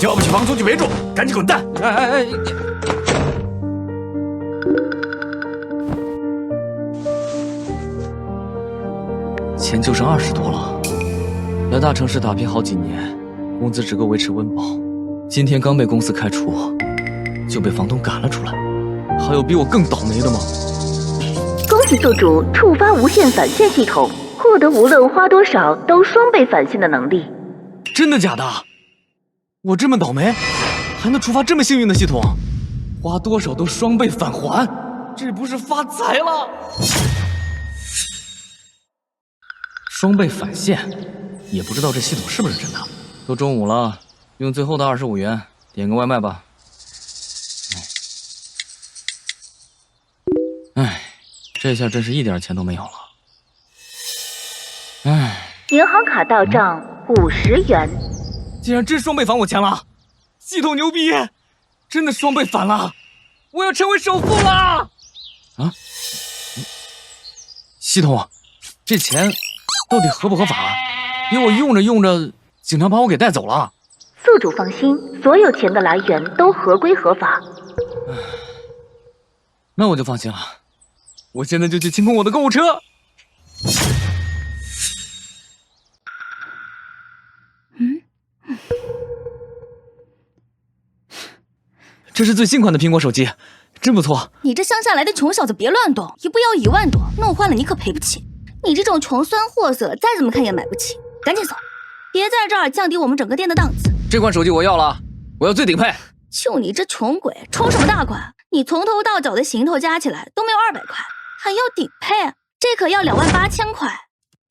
交不起房租就别住，赶紧滚蛋！哎！钱就剩20多了，来大城市打拼好几年，工资只够维持温饱。今天刚被公司开除，就被房东赶了出来。还有比我更倒霉的吗？恭喜宿主触发无限返现系统，获得无论花多少都双倍返现的能力。真的假的？我这么倒霉，还能触发这么幸运的系统？花多少都双倍返还，这不是发财了？双倍返现，也不知道这系统是不是真的。都中午了，用最后的25元点个外卖吧。哎，这下真是一点钱都没有了。哎，银行卡到账50元。竟然真双倍返我钱了，系统牛逼，真的双倍返了，我要成为首富了！啊，系统，这钱到底合不合法？给我用着用着，警察把我给带走了。宿主放心，所有钱的来源都合规合法。那我就放心了，我现在就去清空我的购物车。这是最新款的苹果手机，真不错。你这乡下来的穷小子别乱动，一部要1万多，弄坏了你可赔不起。你这种穷酸货色，再怎么看也买不起，赶紧走，别在这儿降低我们整个店的档次。这款手机我要了，我要最顶配。就你这穷鬼，冲什么大款？你从头到脚的行头加起来都没有200块，还要顶配？这可要28000块。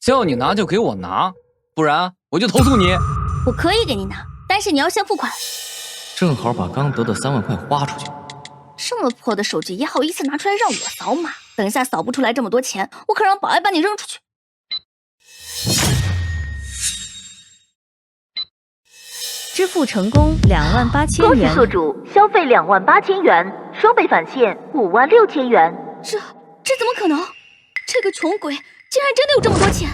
叫你拿就给我拿，不然我就投诉你。我可以给你拿，但是你要先付款。正好把刚得的3万块花出去。这么破的手机也好意思拿出来让我扫码？等一下扫不出来这么多钱，我可让保安把你扔出去。支付成功28000恭喜元。宿主消费28000元，双倍返现56000元。这怎么可能？这个穷鬼竟然真的有这么多钱！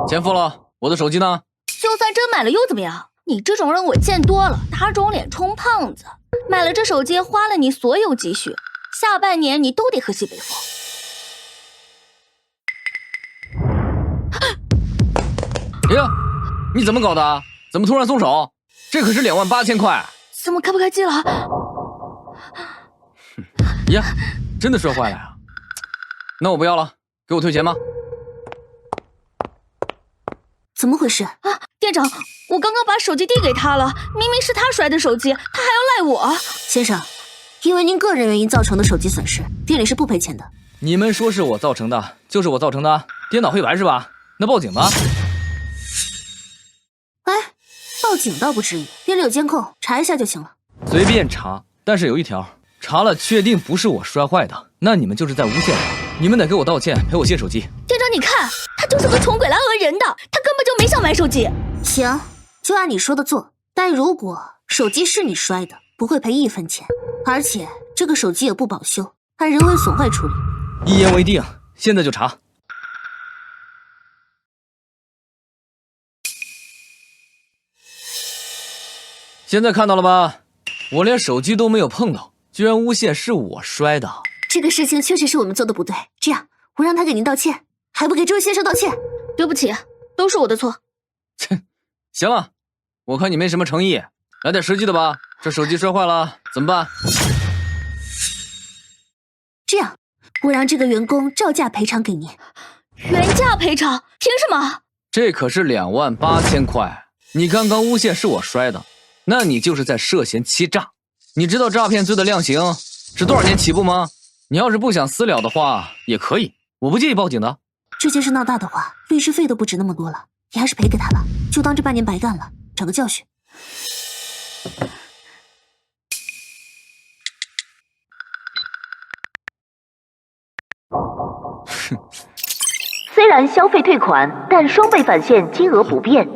钱付了，我的手机呢？就算真买了又怎么样？你这种人我见多了，打肿脸充胖子。买了这手机花了你所有积蓄，下半年你都得喝西北风。哎呀，你怎么搞的？怎么突然松手？这可是28000块！怎么开不开机了？呀，真的摔坏了呀？那我不要了，给我退钱吧。怎么回事啊？店长，我刚刚把手机递给他了，明明是他摔的手机，他还要赖我。先生，因为您个人原因造成的手机损失，店里是不赔钱的。你们说是我造成的，就是我造成的，颠倒黑白是吧？那报警吧。哎，报警倒不至于，店里有监控，查一下就行了。随便查，但是有一条，查了确定不是我摔坏的，那你们就是在诬陷我。你们得给我道歉，赔我新手机。店长，你看，他就是个穷鬼来讹人的，他根本就没想买手机。行，就按你说的做。但如果手机是你摔的，不会赔1分钱，而且这个手机也不保修，按人为损坏处理。一言为定，现在就查。现在看到了吧？我连手机都没有碰到，居然诬陷是我摔的。这个事情确实是我们做的不对，这样我让他给您道歉，还不给这位先生道歉？对不起，都是我的错。切，行了，我看你没什么诚意，来点实际的吧。这手机摔坏了怎么办？这样，我让这个员工照价赔偿给您。原价赔偿？凭什么？这可是28000块，你刚刚诬陷是我摔的，那你就是在涉嫌欺诈。你知道诈骗罪的量刑是多少年起步吗？你要是不想私了的话，也可以，我不介意报警的。这件事闹大的话，律师费都不值那么多了，你还是赔给他吧，就当这半年白干了，长个教训。虽然消费退款，但双倍返现金额不变。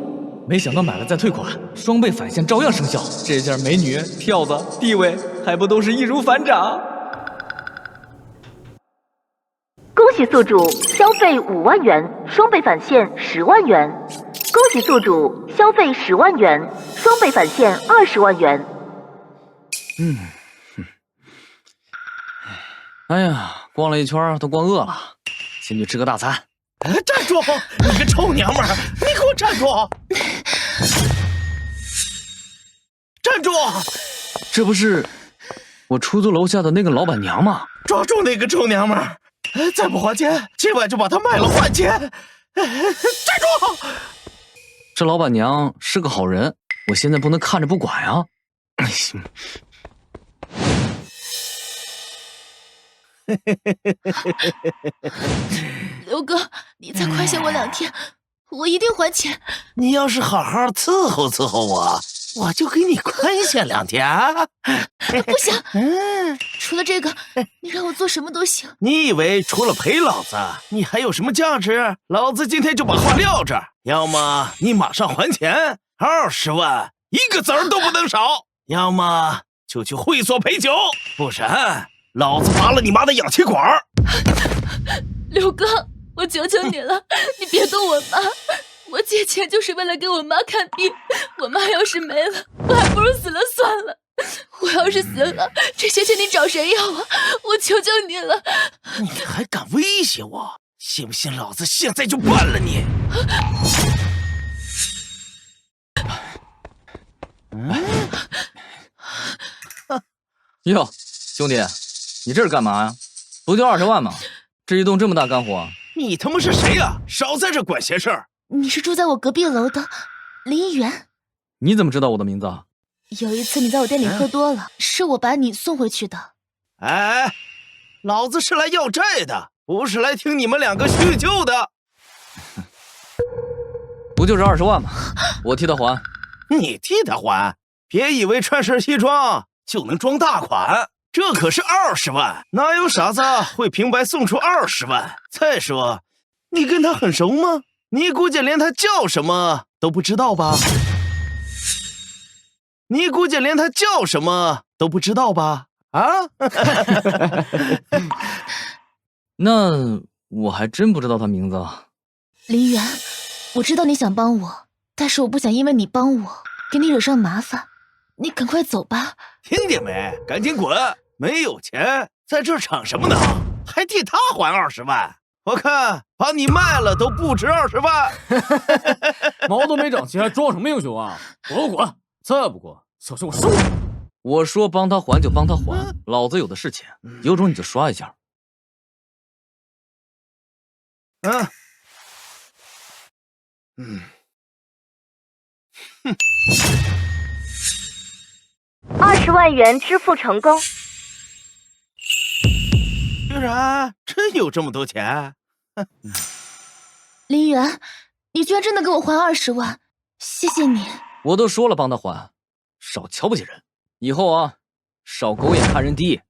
没想到买了再退款，双倍返现照样生效。这下美女、票子、地位还不都是易如反掌？恭喜宿主消费5万元，双倍返现10万元。恭喜宿主消费10万元，双双倍返现20万元。哎呀，逛了一圈都逛饿了，先去吃个大餐。站住！你个臭娘们儿，你给我站住！站住！这不是我出租楼下的那个老板娘吗？抓住那个臭娘们儿！再不还钱，今晚就把她卖了换钱！站住！这老板娘是个好人，我现在不能看着不管呀。刘哥，你再宽限我2天，我一定还钱。你要是好好伺候伺候我，我就给你宽限2天啊！不行，除了这个，你让我做什么都行。你以为除了陪老子，你还有什么价值？老子今天就把话撂这儿，要么你马上还钱，20万，1个子儿都不能少；要么就去会所陪酒，不然老子拔了你妈的氧气管！刘哥，我求求你了，你别动我妈！我借钱就是为了给我妈看病，我妈要是没了，我还不如死了算了。我要是死了，这些钱你找谁要啊？我求求你了！你还敢威胁我？信不信老子现在就办了你？哟，兄弟，你这是干嘛呀？不就20万吗？这一栋这么大干活？你他妈是谁呀？少在这管闲事儿！你是住在我隔壁楼的林媛。你怎么知道我的名字啊？有一次你在我店里喝多了，是我把你送回去的。哎，老子是来要债的，不是来听你们2个叙旧的。不就是20万吗？我替他还。你替他还？别以为穿身西装就能装大款，这可是20万，哪有傻子会平白送出20万？再说，你跟他很熟吗？你估计连他叫什么都不知道吧？你估计连他叫什么都不知道吧？啊？那我还真不知道他名字啊。林媛，我知道你想帮我，但是我不想因为你帮我给你惹上麻烦，你赶快走吧。听见没？赶紧滚！没有钱，在这嚷什么呢？还替他还20万？我看把你卖了都不值20万。毛都没长齐，还装什么英雄啊？滚滚！再不滚，小心我收你！我说帮他还就帮他还，老子有的是钱，有种你就刷一下。20万元支付成功。居然真有这么多钱！林媛，你居然真的给我还20万，谢谢你。我都说了帮他还，少瞧不起人。以后啊，少狗眼看人低。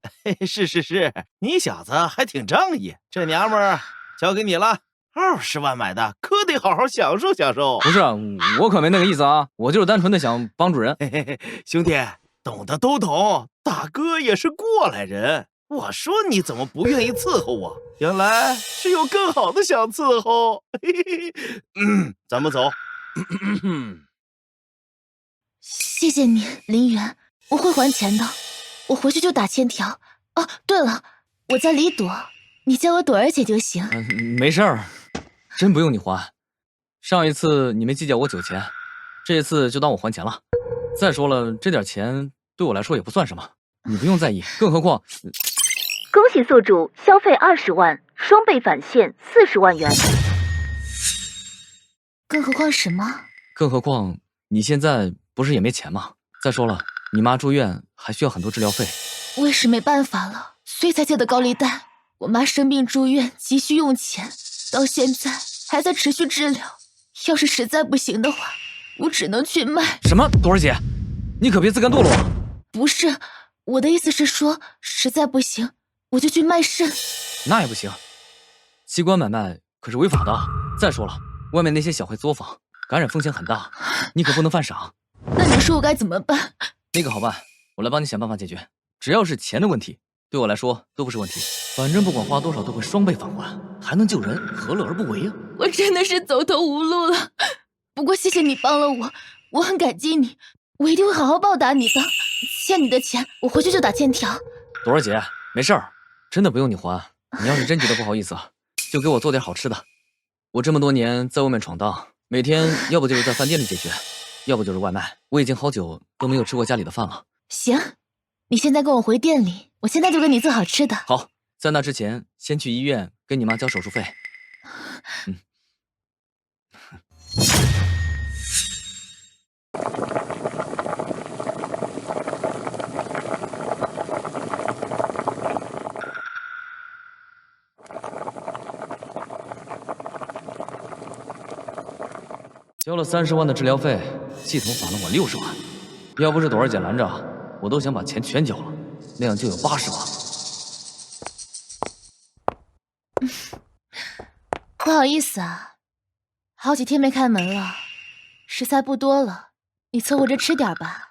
是，你小子还挺仗义。这娘们儿交给你了，20万买的，可得好好享受享受。不是，我可没那个意思啊，我就是单纯的想帮主人。兄弟，懂的都懂，大哥也是过来人。我说你怎么不愿意伺候我？原来是有更好的想伺候。咱们走。谢谢你，林媛，我会还钱的。我回去就打欠条。哦，对了，我叫李朵，你叫我朵儿姐就行。没事儿，真不用你还。上一次你没计较我酒钱，这一次就当我还钱了。再说了，这点钱对我来说也不算什么，你不用在意。更何况，恭喜宿主消费20万，双倍返现40万元。更何况什么？更何况你现在不是也没钱吗？再说了，你妈住院还需要很多治疗费。我也是没办法了，所以才借的高利贷。我妈生病住院，急需用钱，到现在还在持续治疗。要是实在不行的话，我只能去卖。什么？朵儿姐，你可别自甘堕落啊！不是，我的意思是说，实在不行，我就去卖肾。那也不行，器官买卖可是违法的。再说了，外面那些小坏作坊，感染风险很大，你可不能犯傻。那你说我该怎么办？那个好办，我来帮你想办法解决。只要是钱的问题，对我来说都不是问题。反正不管花多少都会双倍返还，还能救人，何乐而不为啊？我真的是走投无路了。不过谢谢你帮了我，我很感激你。我一定会好好报答你的。欠你的钱，我回去就打欠条。朵儿姐，没事儿，真的不用你还。你要是真觉得不好意思，就给我做点好吃的。我这么多年在外面闯荡，每天要不就是在饭店里解决，要不就是外卖。我已经好久都没有吃过家里的饭了。行，你现在跟我回店里，我现在就给你做好吃的。好，在那之前，先去医院给你妈交手术费。交了30万的治疗费，系统返了我60万。要不是朵儿姐拦着，我都想把钱全交了，那样就有80万。不好意思啊，好几天没开门了，食材不多了，你凑合着吃点吧。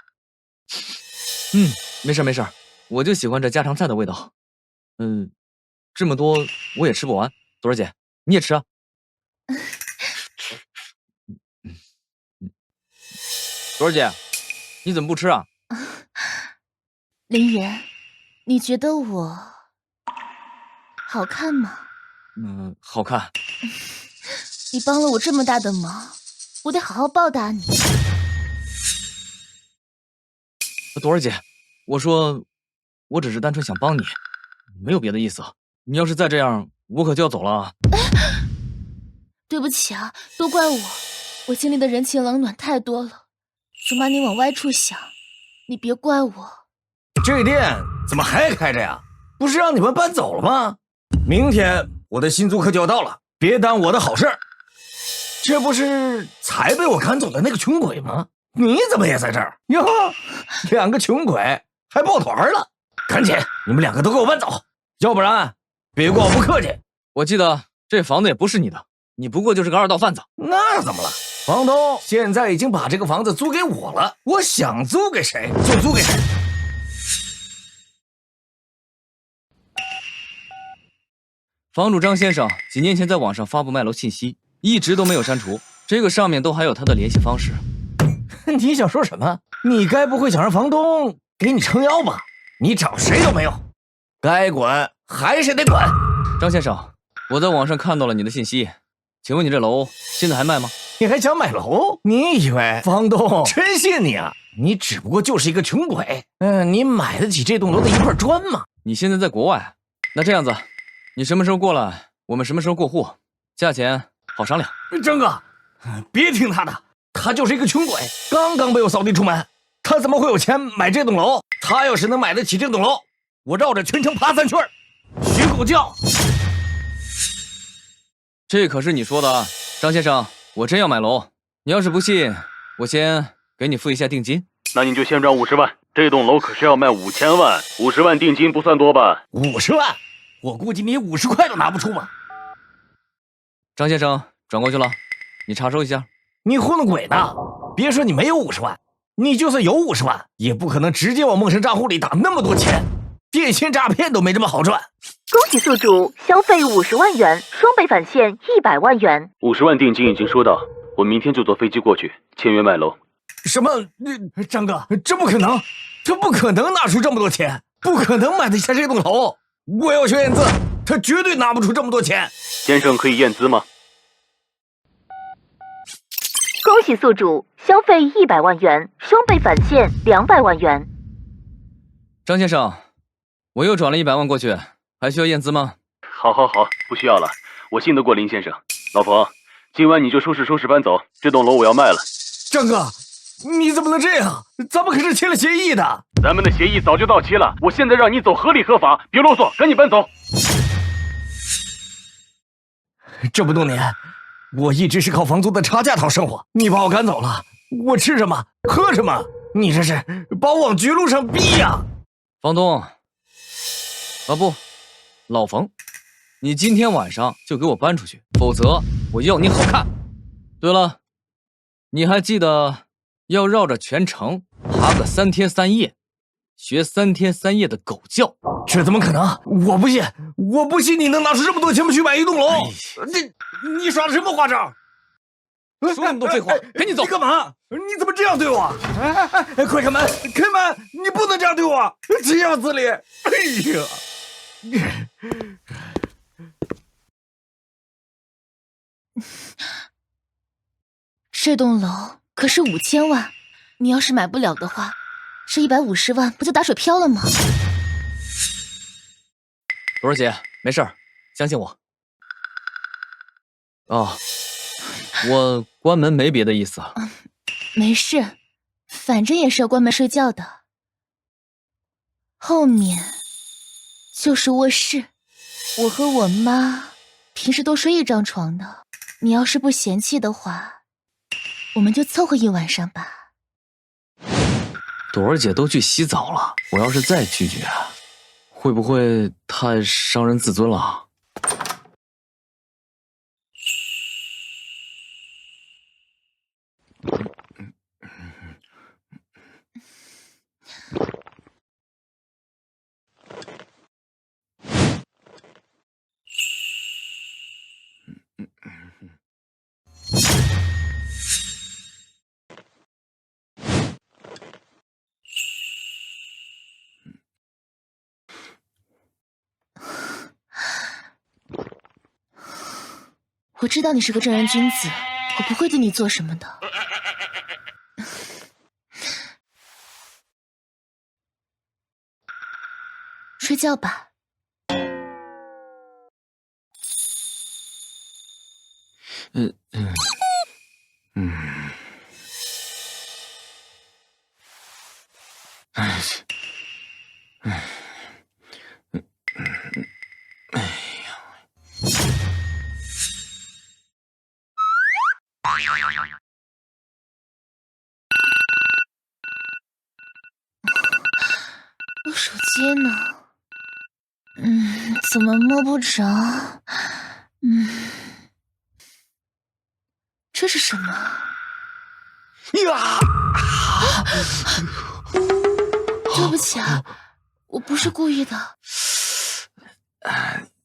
没事没事，我就喜欢这家常菜的味道。这么多我也吃不完，朵儿姐你也吃啊。朵儿姐，你怎么不吃啊？林言，你觉得我好看吗？好看。你帮了我这么大的忙，我得好好报答你。朵儿姐，我说，我只是单纯想帮你，没有别的意思。你要是再这样，我可就要走了。对不起啊，都怪我经历的人情冷暖太多了，总把你往歪处想，你别怪我。这店怎么还开着呀？不是让你们搬走了吗？明天我的新租客就要到了，别耽误我的好事儿。这不是才被我赶走的那个穷鬼吗？你怎么也在这儿哟？2个穷鬼还抱团了，赶紧你们2个都给我搬走，要不然别怪我不客气。我记得这房子也不是你的，你不过就是个2道贩子。那又怎么了？房东现在已经把这个房子租给我了，我想租给谁就租给谁。房主张先生几年前在网上发布卖楼信息，一直都没有删除，这个上面都还有他的联系方式。你想说什么？你该不会想让房东给你撑腰吧？你找谁都没有，该管还是得管。张先生，我在网上看到了你的信息，请问你这楼现在还卖吗？你还想买楼？你以为房东真信你啊？你只不过就是一个穷鬼，你买得起这栋楼的一块砖吗？你现在在国外，那这样子，你什么时候过来，我们什么时候过户，价钱好商量。张哥，别听他的，他就是一个穷鬼，刚刚被我扫地出门，他怎么会有钱买这栋楼？他要是能买得起这栋楼，我绕着全城爬3圈，学狗叫。这可是你说的，张先生，我真要买楼，你要是不信，我先给你付一下定金。那你就先转50万，这栋楼可是要卖5000万，50万定金不算多吧？50万？我估计你50块都拿不出吧。张先生，转过去了，你查收一下。你糊弄鬼呢？别说你没有50万，你就算有50万，也不可能直接往陌生账户里打那么多钱，电信诈骗都没这么好赚。恭喜宿主消费50万元，双倍返现100万元。50万定金已经收到，我明天就坐飞机过去签约卖楼。什么？张哥，这不可能，他不可能拿出这么多钱，不可能买得下这栋楼。我要求验资，他绝对拿不出这么多钱。先生可以验资吗？恭喜宿主消费100万元，双倍返现200万元。张先生，我又转了100万过去，还需要验资吗？好，不需要了，我信得过林先生。老冯，今晚你就收拾收拾搬走，这栋楼我要卖了。张哥，你怎么能这样？咱们可是签了协议的。咱们的协议早就到期了，我现在让你走合理合法，别啰嗦，赶紧搬走。这么多年，我一直是靠房租的差价讨生活，你把我赶走了，我吃什么喝什么？你这是把我往绝路上逼呀！房东，不，老冯，你今天晚上就给我搬出去，否则我要你好看。对了，你还记得要绕着全城爬个3天3夜，学3天3夜的狗叫。这怎么可能？我不信，我不信你能拿出这么多钱去买一栋楼。你耍的什么花招？说那么多废话，赶紧走！你干嘛？你怎么这样对我？哎，快开门！开门！你不能这样对我！这样子里，哎呀！这栋楼可是5000万，你要是买不了的话，这150万不就打水漂了吗？朵儿姐，没事儿，相信我。哦，我关门没别的意思。没事，反正也是要关门睡觉的。后面就是卧室，我和我妈平时都睡一张床的。你要是不嫌弃的话，我们就凑合一晚上吧。朵儿姐都去洗澡了，我要是再拒绝，会不会太伤人自尊了？我知道你是个正人君子，我不会对你做什么的。睡觉吧。我手机呢？怎么摸不着？这是什么？呀！对不起啊，我不是故意的。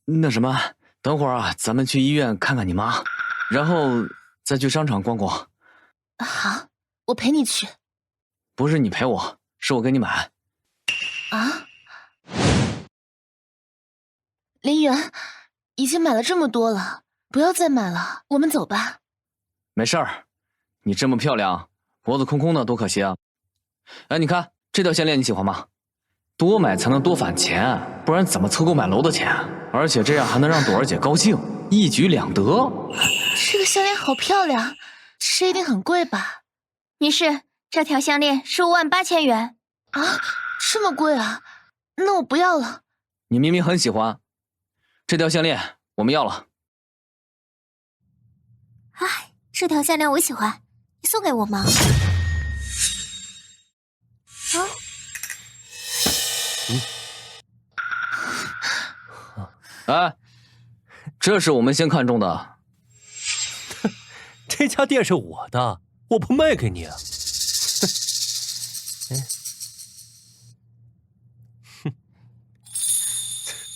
那什么，等会儿啊，咱们去医院看看你妈，然后再去商场逛逛。好，我陪你去。不是你陪我，是我给你买。啊？林媛，已经买了这么多了，不要再买了，我们走吧。没事儿，你这么漂亮，脖子空空的多可惜啊！哎，你看这条项链你喜欢吗？多买才能多返钱，不然怎么凑够买楼的钱？而且这样还能让朵儿姐高兴，一举两得。这个项链好漂亮，这一定很贵吧？女士，这条项链158000元。啊，这么贵啊？那我不要了。你明明很喜欢这条项链，我们要了。哎，这条项链我喜欢，你送给我吗？哎，这是我们先看中的。这家店是我的，我不卖给你啊！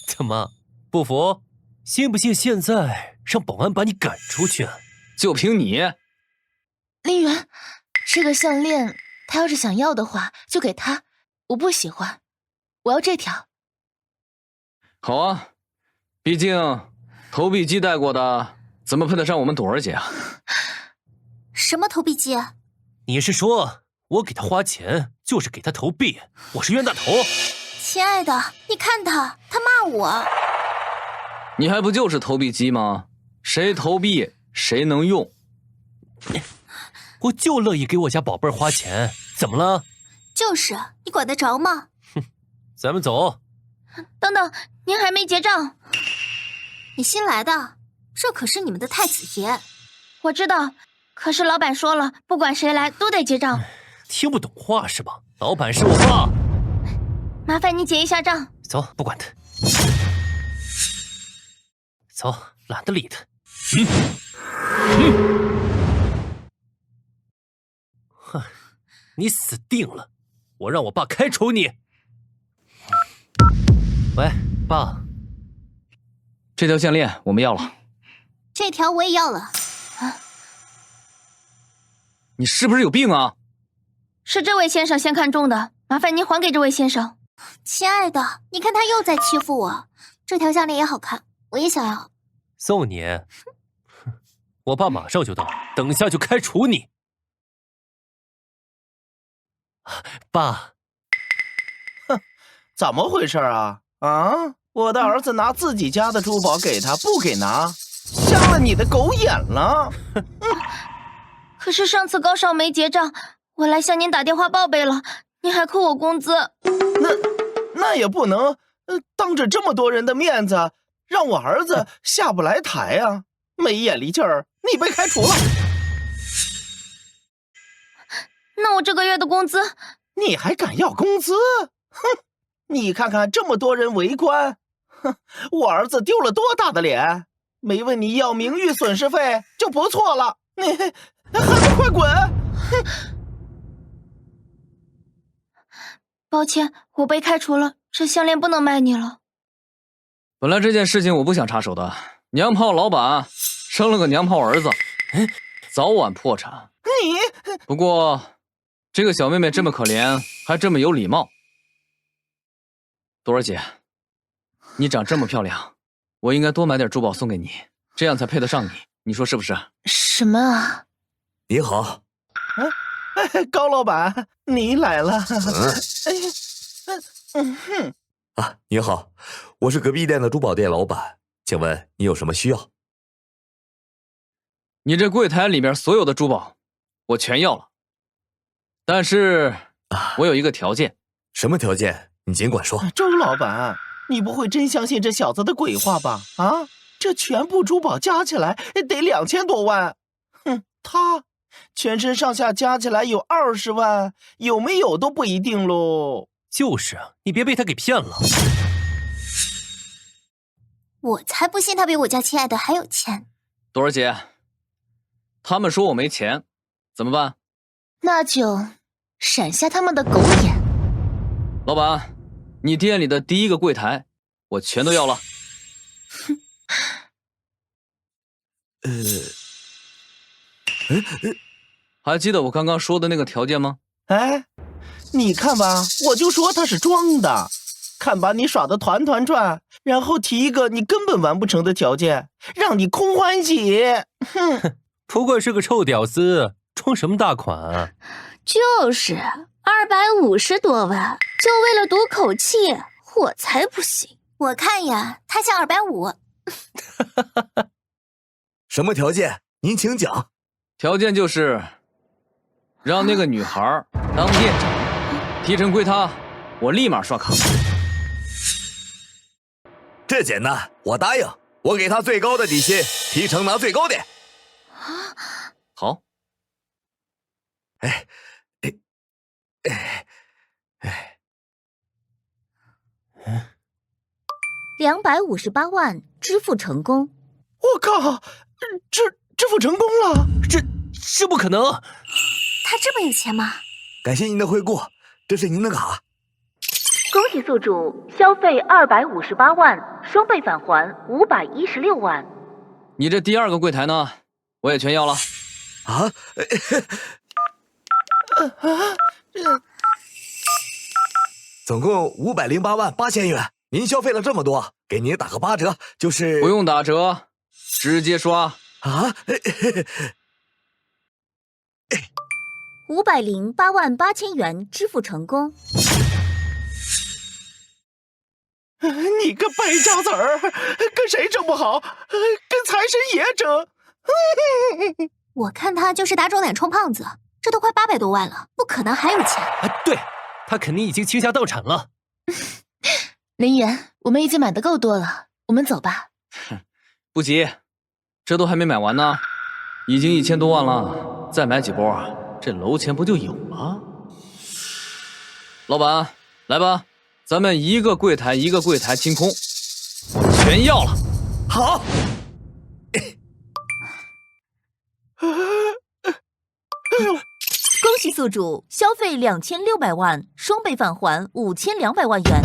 怎么不服？信不信现在让保安把你赶出去？就凭你？林媛，这个项链他要是想要的话就给他，我不喜欢，我要这条。好啊，毕竟投币机戴过的怎么配得上我们朵儿姐啊？什么投币机？你是说我给他花钱就是给他投币？我是冤大头？亲爱的，你看他骂我。你还不就是投币机吗？谁投币谁能用。我就乐意给我家宝贝儿花钱，怎么了？就是，你管得着吗？咱们走。等等，您还没结账。你新来的？这可是你们的太子爷。我知道，可是老板说了，不管谁来都得结账。听不懂话是吧？老板是我爸。麻烦你结一下账。走，不管他。走，懒得理他。哼，你死定了！我让我爸开除你。喂，爸，这条项链我们要了。这条我也要了。啊，你是不是有病啊？是这位先生先看中的，麻烦您还给这位先生。亲爱的，你看他又在欺负我。这条项链也好看，我也想要。送你。我爸马上就到，等下就开除你。爸，怎么回事啊？啊！我的儿子拿自己家的珠宝给他，不给拿，瞎了你的狗眼了！可是上次高少没结账，我来向您打电话报备了，您还扣我工资。那也不能，当着这么多人的面子，让我儿子下不来台啊！没眼力劲儿，你被开除了。那我这个月的工资，你还敢要工资？哼！你看看这么多人围观，哼！我儿子丢了多大的脸，没问你要名誉损失费就不错了，你还不快滚！哼！抱歉，我被开除了，这项链不能卖你了。本来这件事情我不想插手的，娘炮老板生了个娘炮儿子，早晚破产。你不过，这个小妹妹这么可怜，还这么有礼貌。朵儿姐，你长这么漂亮，我应该多买点珠宝送给你，这样才配得上你，你说是不是？什么啊？你好。高老板，你来了。你好，我是隔壁店的珠宝店老板，请问你有什么需要？你这柜台里面所有的珠宝，我全要了。但是，我有一个条件。什么条件？你尽管说。周老板，你不会真相信这小子的鬼话吧？啊，这全部珠宝加起来得2000多万。哼，他全身上下加起来有20万，有没有都不一定喽。就是啊，你别被他给骗了。我才不信他比我家亲爱的还有钱。朵儿姐，他们说我没钱，怎么办？那就闪下他们的狗眼。老板，你店里的第一个柜台，我全都要了。还记得我刚刚说的那个条件吗？哎，你看吧，我就说他是装的，看把你耍得团团转，然后提一个你根本完不成的条件，让你空欢喜。哼，不过是个臭屌丝，装什么大款啊？就是250多万，就为了赌口气，我才不信。我看呀，他像250。什么条件？您请讲。条件就是让那个女孩当店长，提成归她，我立马刷卡。这简单，我答应，我给她最高的底薪，提成拿最高点。好。258万支付成功。我靠，支付成功了！这不可能！他这么有钱吗？感谢您的惠顾，这是您的卡。恭喜宿主消费258万，双倍返还516万。你这第二个柜台呢？我也全要了。啊？总共508万8千元，您消费了这么多，给您打个8折，就是不用打折，直接刷。啊508万8千元支付成功。你个败家子儿，跟谁争不好？跟财神爷争！我看他就是打肿脸充胖子，这都快800多万了，不可能还有钱。对，他肯定已经倾家荡产了。林言，我们已经买的够多了，我们走吧。不急，这都还没买完呢，已经1000多万了，再买几波啊，这楼钱不就有了？老板，来吧，咱们一个柜台一个柜台清空，全要了。好。恭喜宿主消费2600万，双倍返还5200万元。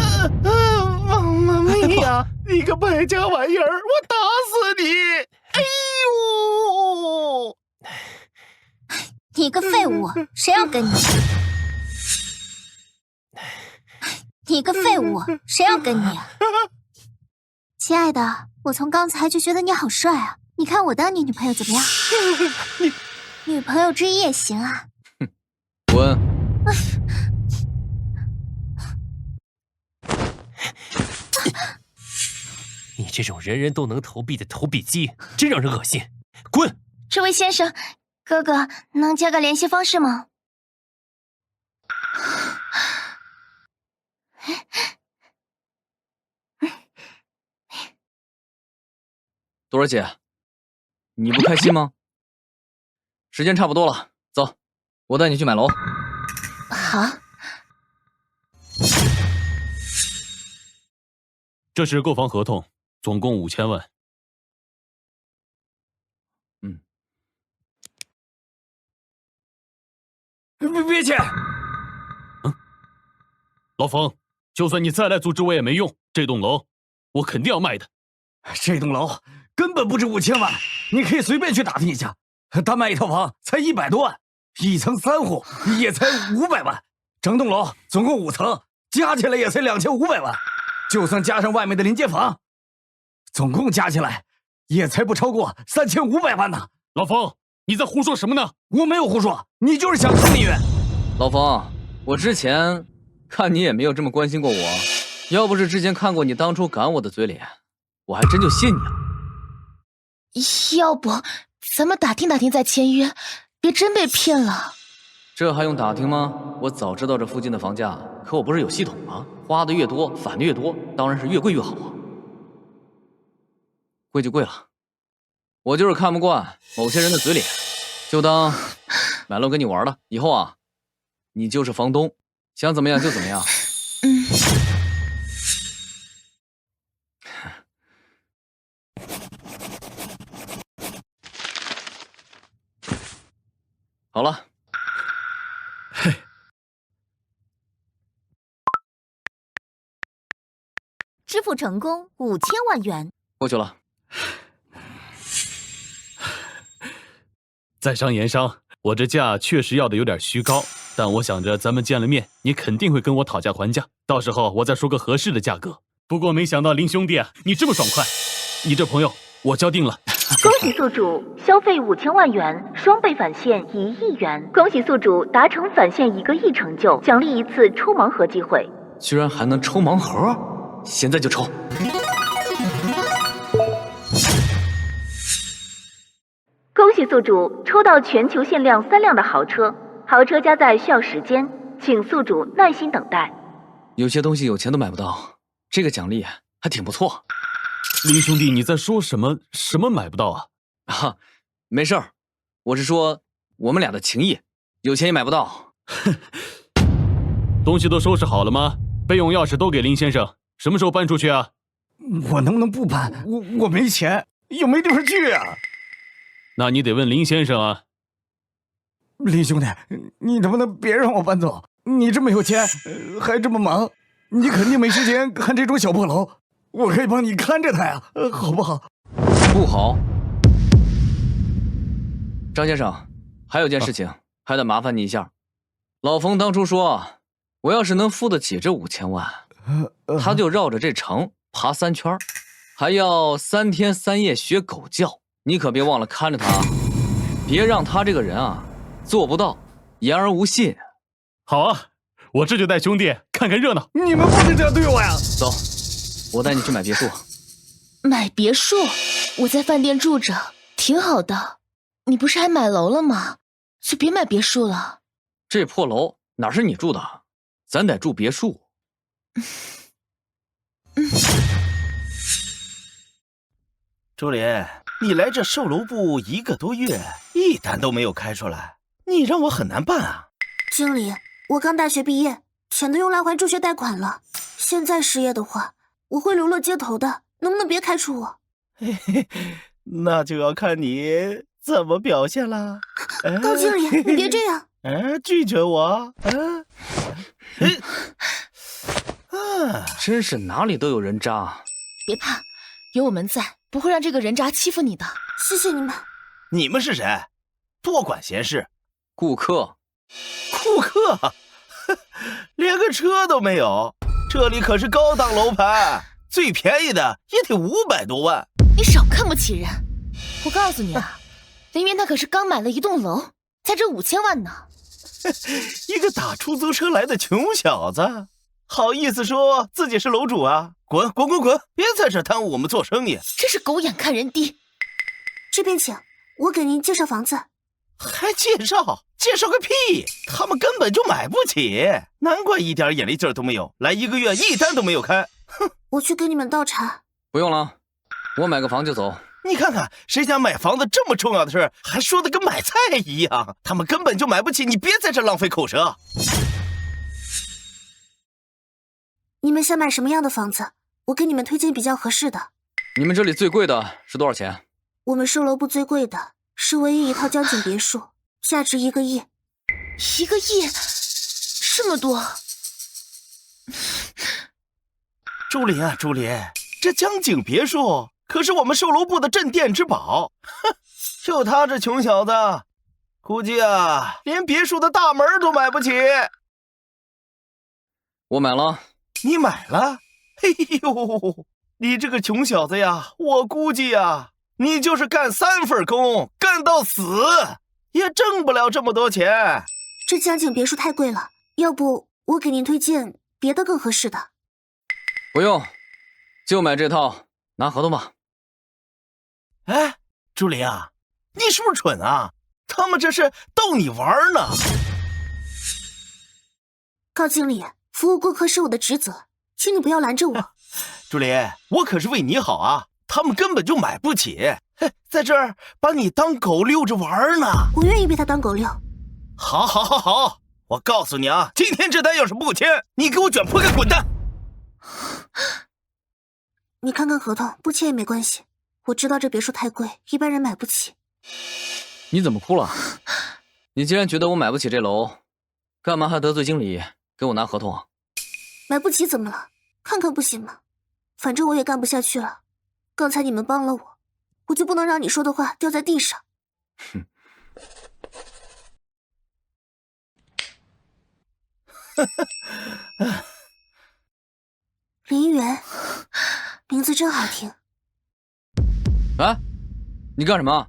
妈咪呀！你个败家玩意儿，我打死你！哎呦！你个废物，谁要跟你？你个废物，谁要跟你？亲爱的，我从刚才就觉得你好帅啊！你看我当你女朋友怎么样？女朋友之一也行啊。滚！你这种人人都能投币的投币机，真让人恶心！滚！这位先生，哥哥能加个联系方式吗？朵儿姐，你不开心吗？时间差不多了，走，我带你去买楼。好。这是购房合同，总共5000万。别去！老冯，就算你再来阻止我也没用，这栋楼我肯定要卖的。这栋楼根本不值5000万，你可以随便去打听一下，单卖一套房才100多万，1层3户也才500万，整栋楼总共5层，加起来也才2500万，就算加上外面的临街房，总共加起来也才不超过3500万呢。老冯，你在胡说什么呢？我没有胡说，你就是想坑你。老冯，我之前看你也没有这么关心过我，要不是之前看过你当初赶我的嘴脸，我还真就信你了。要不咱们打听打听再签约，别真被骗了。这还用打听吗？我早知道这附近的房价，可我不是有系统吗？花的越多，返的越多，当然是越贵越好啊。贵就贵了，我就是看不惯某些人的嘴脸，就当买楼跟你玩了。以后啊，你就是房东，想怎么样就怎么样。好了。支付成功5000万元。过去了。在商言商，我这价确实要的有点虚高，但我想着咱们见了面，你肯定会跟我讨价还价，到时候我再说个合适的价格。不过没想到林兄弟啊，你这么爽快，你这朋友我交定了。恭喜宿主消费5000万元，双倍返现1亿元。恭喜宿主达成返现1个亿成就，奖励1次抽盲盒机会。居然还能抽盲盒，现在就抽。恭喜宿主抽到全球限量3辆的豪车，豪车加载需要时间，请宿主耐心等待。有些东西有钱都买不到，这个奖励还挺不错。林兄弟，你在说什么？什么买不到啊？啊，没事儿，我是说我们俩的情谊，有钱也买不到。东西都收拾好了吗？备用钥匙都给林先生，什么时候搬出去啊？我能不能不搬？我没钱，又没地方去啊。那你得问林先生啊。林兄弟，你能不能别让我搬走？你这么有钱，还这么忙，你肯定没时间看这种小破楼。我可以帮你看着它呀，好不好？不好。张先生，还有件事情，还得麻烦你一下。老冯当初说，我要是能付得起这5000万，他就绕着这城爬3圈，还要3天3夜学狗叫。你可别忘了看着他，别让他这个人啊做不到，言而无信。好啊，我这就带兄弟看看热闹。你们不能这样对我呀！走，我带你去买别墅。买别墅？我在饭店住着，挺好的。你不是还买楼了吗？就别买别墅了。这破楼哪是你住的？咱得住别墅。助理，你来这售楼部1个多月，一单都没有开出来，你让我很难办啊。经理，我刚大学毕业，钱都用来还助学贷款了，现在失业的话，我会流落街头的，能不能别开除我？嘿嘿，那就要看你怎么表现啦。高经理，你别这样。拒绝我？真是哪里都有人渣。别怕，有我们在，不会让这个人渣欺负你的。谢谢你们。你们是谁？多管闲事！顾客。顾客？连个车都没有，这里可是高档楼盘，最便宜的也得500多万。你少看不起人！我告诉你啊，林云他可是刚买了一栋楼，才值5000万呢。一个打出租车来的穷小子，好意思说自己是楼主啊？滚！别在这耽误我们做生意！真是狗眼看人低。这边请，我给您介绍房子。还介绍？介绍个屁！他们根本就买不起，难怪一点眼力劲儿都没有，来1个月一单都没有开。哼！我去给你们倒茶。不用了，我买个房就走。你看看，谁家买房子这么重要的事，还说的跟买菜一样？他们根本就买不起，你别在这浪费口舌。你们想买什么样的房子？我给你们推荐比较合适的。你们这里最贵的是多少钱？我们售楼部最贵的是唯一一套江景别墅，价值1个亿。1个亿？这么多？朱琳啊，朱琳，这江景别墅可是我们售楼部的镇店之宝。哼，就他这穷小子，估计啊，连别墅的大门都买不起。我买了。你买了？哎呦，你这个穷小子呀，我估计呀，你就是干3份工，干到死也挣不了这么多钱。这江景别墅太贵了，要不我给您推荐别的更合适的。不用，就买这套，拿合同吧。哎，朱琳啊，你是不是蠢啊？他们这是逗你玩呢。高经理，服务顾客是我的职责，请你不要拦着我。朱琳，我可是为你好啊，他们根本就买不起，在这儿把你当狗遛着玩呢。我愿意被他当狗遛。好，我告诉你啊，今天这单要是不签，你给我卷铺盖滚蛋。你看看合同，不签也没关系。我知道这别墅太贵，一般人买不起。你怎么哭了？你既然觉得我买不起这楼，干嘛还得罪经理给我拿合同啊？买不起怎么了？看看不行吗？反正我也干不下去了。刚才你们帮了我，我就不能让你说的话掉在地上。哼。林园，名字真好听。啊，你干什么？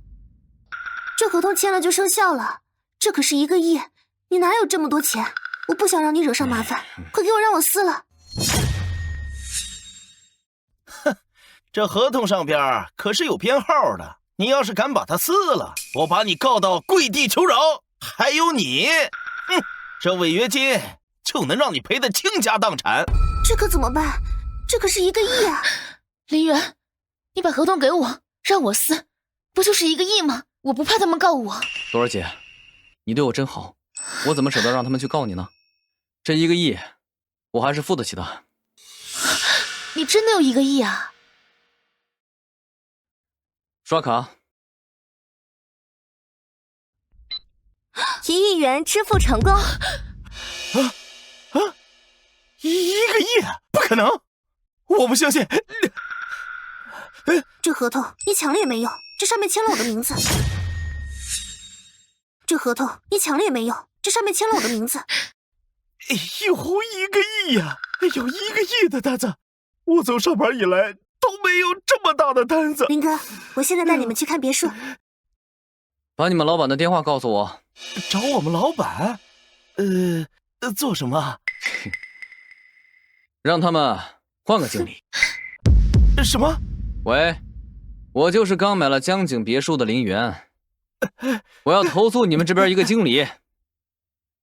这合同签了就生效了，这可是1个亿，你哪有这么多钱？我不想让你惹上麻烦，快给我让我撕了。哼，这合同上边可是有编号的，你要是敢把它撕了，我把你告到跪地求饶。还有你，这违约金就能让你赔得倾家荡产。这可怎么办？这可是1个亿啊！林园，你把合同给我，让我撕，不就是1个亿吗？我不怕他们告我。朵儿姐，你对我真好，我怎么舍得让他们去告你呢？这1个亿，我还是付得起的。你真的有1个亿啊？刷卡。1亿元支付成功。1个亿？不可能！我不相信。这合同你抢了也没用，这上面签了我的名字。这合同你抢了也没用，这上面签了我的名字。哎呦，1个亿呀！哎呦，1个亿的单子，我从上班以来都没有这么大的单子。林哥，我现在带你们去看别墅。把你们老板的电话告诉我。找我们老板？做什么？让他们换个经理。什么？喂，我就是刚买了江景别墅的林园，我要投诉你们这边一个经理。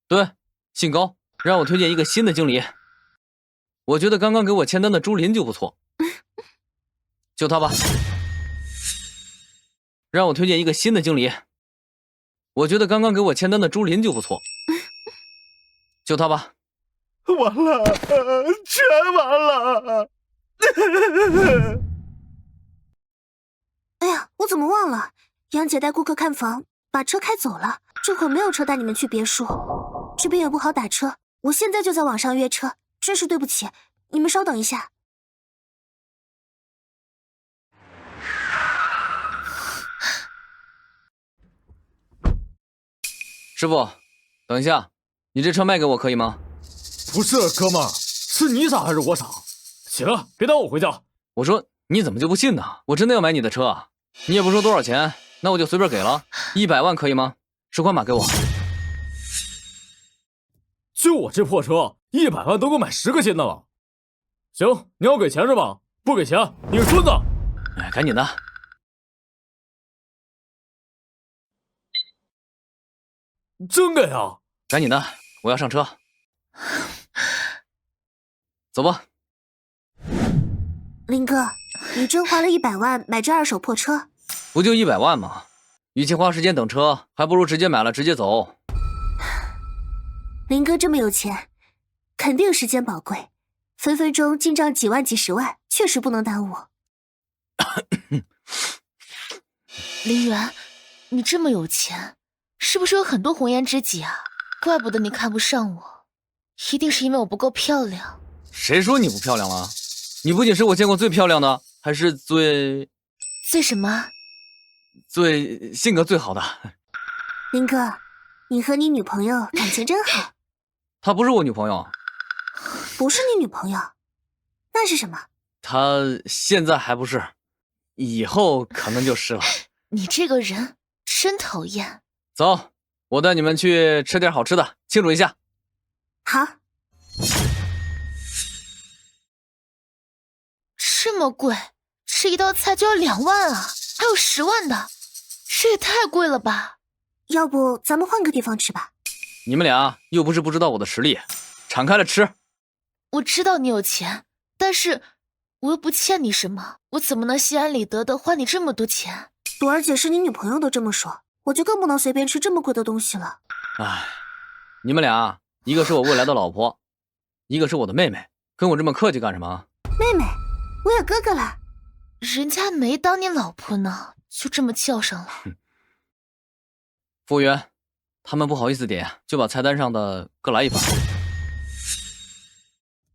对，姓高，让我推荐一个新的经理。我觉得刚刚给我签单的朱琳就不错，就他吧。让我推荐一个新的经理。我觉得刚刚给我签单的朱琳就不错，就他吧。完了，全完了。哎呀，我怎么忘了？杨姐带顾客看房，把车开走了，这会儿没有车带你们去别墅，这边也不好打车，我现在就在网上约车，真是对不起，你们稍等一下。师傅，等一下，你这车卖给我可以吗？不是，哥们儿，是你傻还是我傻？行了，别耽误我回家。我说你怎么就不信呢？我真的要买你的车啊！你也不说多少钱，那我就随便给了，100万可以吗？10块码给我。就我这破车，100万都够买10个新的了。行，你要给钱是吧？不给钱，你是孙子！哎，赶紧的。真给啊！赶紧的，我要上车。走吧。林哥，你真花了100万买这2手破车？不就100万吗？与其花时间等车，还不如直接买了直接走。林哥这么有钱，肯定时间宝贵，分分钟进账几万几10万，确实不能耽误。林源，你这么有钱，是不是有很多红颜知己啊？怪不得你看不上我，一定是因为我不够漂亮。谁说你不漂亮了？你不仅是我见过最漂亮的，还是最什么？最性格最好的。林哥，你和你女朋友感情真好。她不是我女朋友。不是你女朋友，那是什么？她现在还不是，以后可能就是了。你这个人真讨厌。走，我带你们去吃点好吃的，庆祝一下。好。这么贵，吃一道菜就要2万啊，还有10万的，这也太贵了吧？要不咱们换个地方吃吧？你们俩又不是不知道我的实力，敞开了吃。我知道你有钱，但是我又不欠你什么，我怎么能心安理得的花你这么多钱？朵儿姐是你女朋友都这么说，我就更不能随便吃这么贵的东西了。唉，你们俩，一个是我未来的老婆，一个是我的妹妹，跟我这么客气干什么？妹妹，我有哥哥了。人家没当你老婆呢，就这么叫上了。服务员，他们不好意思点，就把菜单上的各来一份。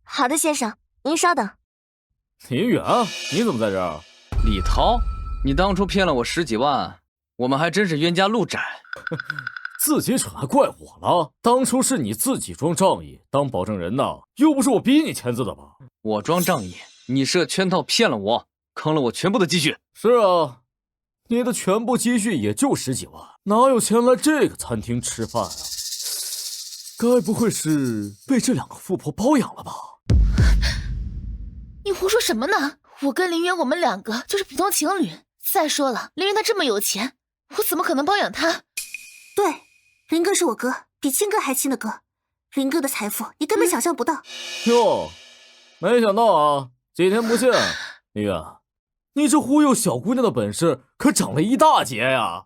好的，先生，您稍等。林远，你怎么在这儿？李涛，你当初骗了我10几万，我们还真是冤家路窄。自己蠢还怪我了？当初是你自己装仗义当保证人呐，又不是我逼你签字的吧？我装仗义，你设圈套骗了我，坑了我全部的积蓄。是啊，你的全部积蓄也就10几万，哪有钱来这个餐厅吃饭啊？该不会是被这2个富婆包养了吧？你胡说什么呢？我跟林渊，我们2个就是普通情侣。再说了，林渊他这么有钱，我怎么可能包养他？对，林哥是我哥，比亲哥还亲的哥。林哥的财富你根本想象不到。哟，没想到啊，几天不见，林渊，你这忽悠小姑娘的本事可长了一大截呀！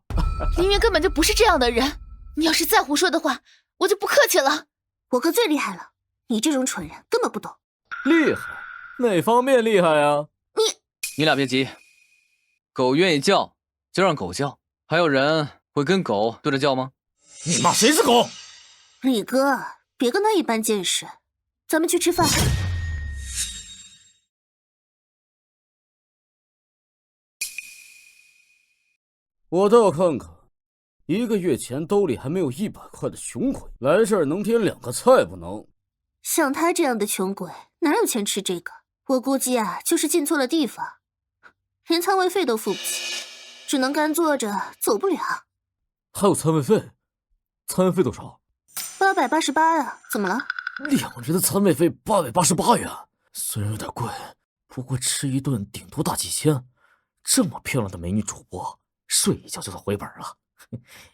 林渊根本就不是这样的人，你要是再胡说的话，我就不客气了。我哥最厉害了，你这种蠢人根本不懂。厉害？哪方面厉害呀？你俩别急，狗愿意叫就让狗叫，还有人会跟狗对着叫吗？你骂谁是狗？李哥，别跟他一般见识，咱们去吃饭。我倒要看看，1个月前兜里还没有100块的穷鬼，来这儿能点2个菜不能？像他这样的穷鬼，哪有钱吃这个？我估计啊，就是进错了地方，连餐位费都付不起，只能干坐着，走不了。还有餐位费？餐位费多少？888呀，怎么了？2人的餐位费888元，虽然有点贵，不过吃一顿顶多大几千。这么漂亮的美女主播，睡一觉就算回本了，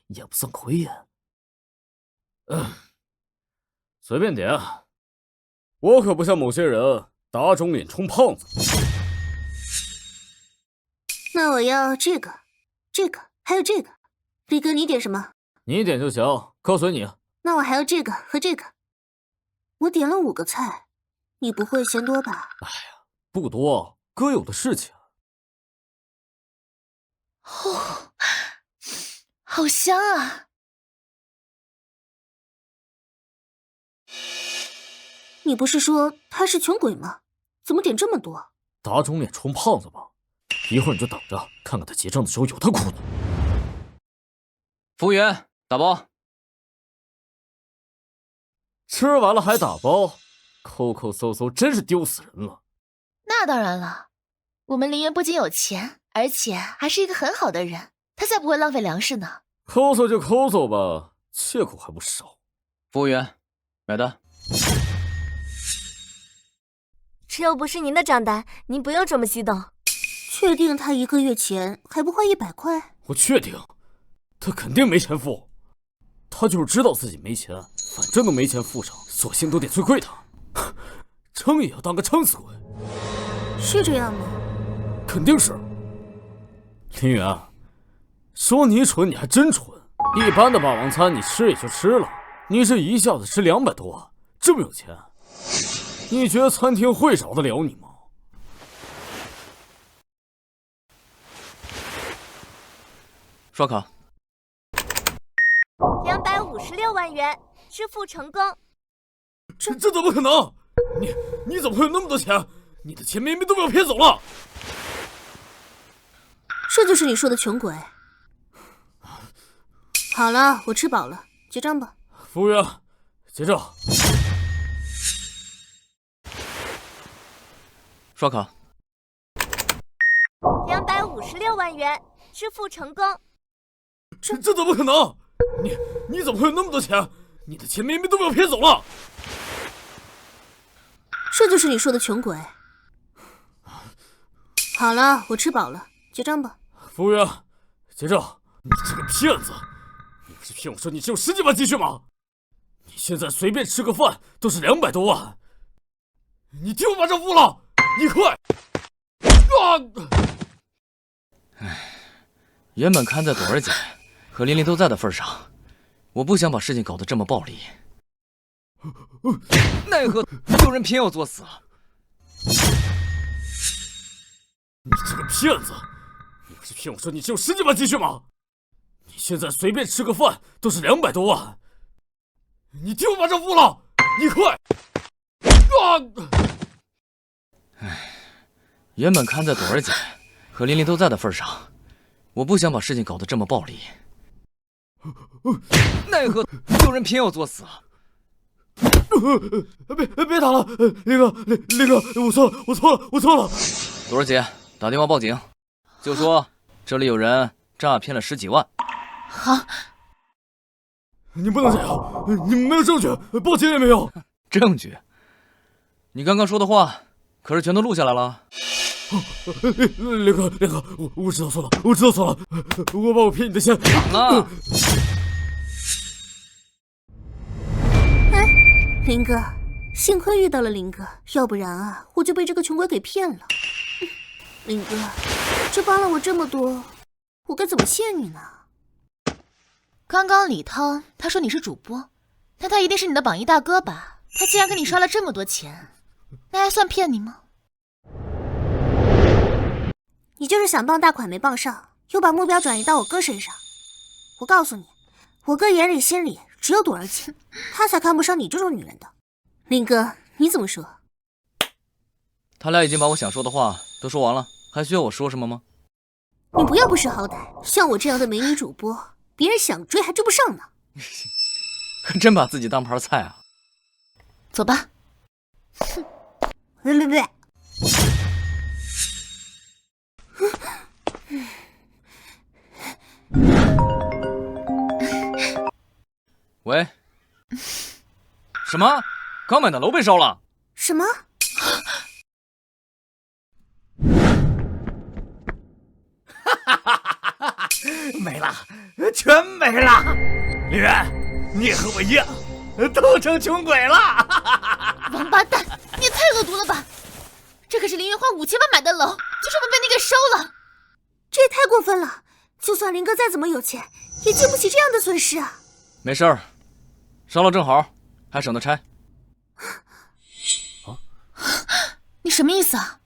也不算亏呀。随便点，我可不像某些人打肿脸充胖子。那我要这个，这个，还有这个。李哥，你点什么？你点就行，哥随你。那我还要这个和这个。我点了5个菜，你不会嫌多吧？哎呀，不多，哥有的是钱。哦，好香啊！你不是说他是穷鬼吗？怎么点这么多？打肿脸充胖子吧，一会儿你就等着看看他结账的时候有他哭呢。服务员，打包。吃完了还打包，抠抠搜搜，真是丢死人了。那当然了，我们林园不仅有钱，而且还是一个很好的人，他才不会浪费粮食呢。抠搜就抠搜吧，借口还不少。服务员，买单。这又不是您的账单，您不用这么激动。确定他1个月前还不花100块？我确定，他肯定没钱付。他就是知道自己没钱，反正都没钱付上，索性都得最贵的。撑也要当个撑死鬼。是这样吗？肯定是。林远，说你蠢，你还真蠢。一般的霸王餐你吃也就吃了，你这一下子吃200多万，这么有钱，你觉得餐厅会饶得了你吗？刷卡。256万元，支付成功。这怎么可能？你怎么会有那么多钱？你的钱明明都被我骗走了。这就是你说的穷鬼。好了，我吃饱了，结账吧。服务员，结账。刷卡。256万元，支付成功。这怎么可能？你怎么会有那么多钱？你的钱明明都被我骗走了。这就是你说的穷鬼。好了，我吃饱了，结账吧。服务员，结账。你这个骗子！你不是骗我说你只有10几万积蓄吗？你现在随便吃个饭都是200多万，你替我把账付了，你快！原本看在朵儿姐和琳琳都在的份上，我不想把事情搞得这么暴力，奈何有人偏要作死。你这个骗子！你不是骗我说你只有10几万积蓄吗？你现在随便吃个饭都是200多万，你替我把账付了，你快！原本看在朵儿姐和琳琳都在的份上，我不想把事情搞得这么暴力，奈何有人偏要作死。别打了，林哥，我错了。朵儿姐打电话报警，就说这里有人诈骗了10几万。好，你不能这样，你们没有证据，报警也没有。证据？你刚刚说的话可是全都录下来了。林哥，我知道错了，我把我骗你的钱挡啊！林哥，幸亏遇到了林哥，要不然啊，我就被这个穷鬼给骗了。林哥，这帮了我这么多，我该怎么谢你呢？刚刚李涛他说你是主播，那他一定是你的榜一大哥吧？他既然给你刷了这么多钱，那还算骗你吗？你就是想傍大款没傍上，又把目标转移到我哥身上。我告诉你，我哥眼里心里只有朵儿姐，他才看不上你这种女人的。林哥，你怎么说？他俩已经把我想说的话都说完了，还需要我说什么吗？你不要不识好歹，像我这样的美女主播，别人想追还追不上呢。可真把自己当盘菜啊！走吧。别。喂？什么？刚买的楼被烧了？什么？没了，全没了！李渊，你和我一样，都成穷鬼了！王八蛋，你也太恶毒了吧！这可是林渊花5000万买的楼，就这么被你给烧了，这也太过分了！就算林哥再怎么有钱，也经不起这样的损失啊！没事儿，烧了正好，还省得拆。你什么意思啊？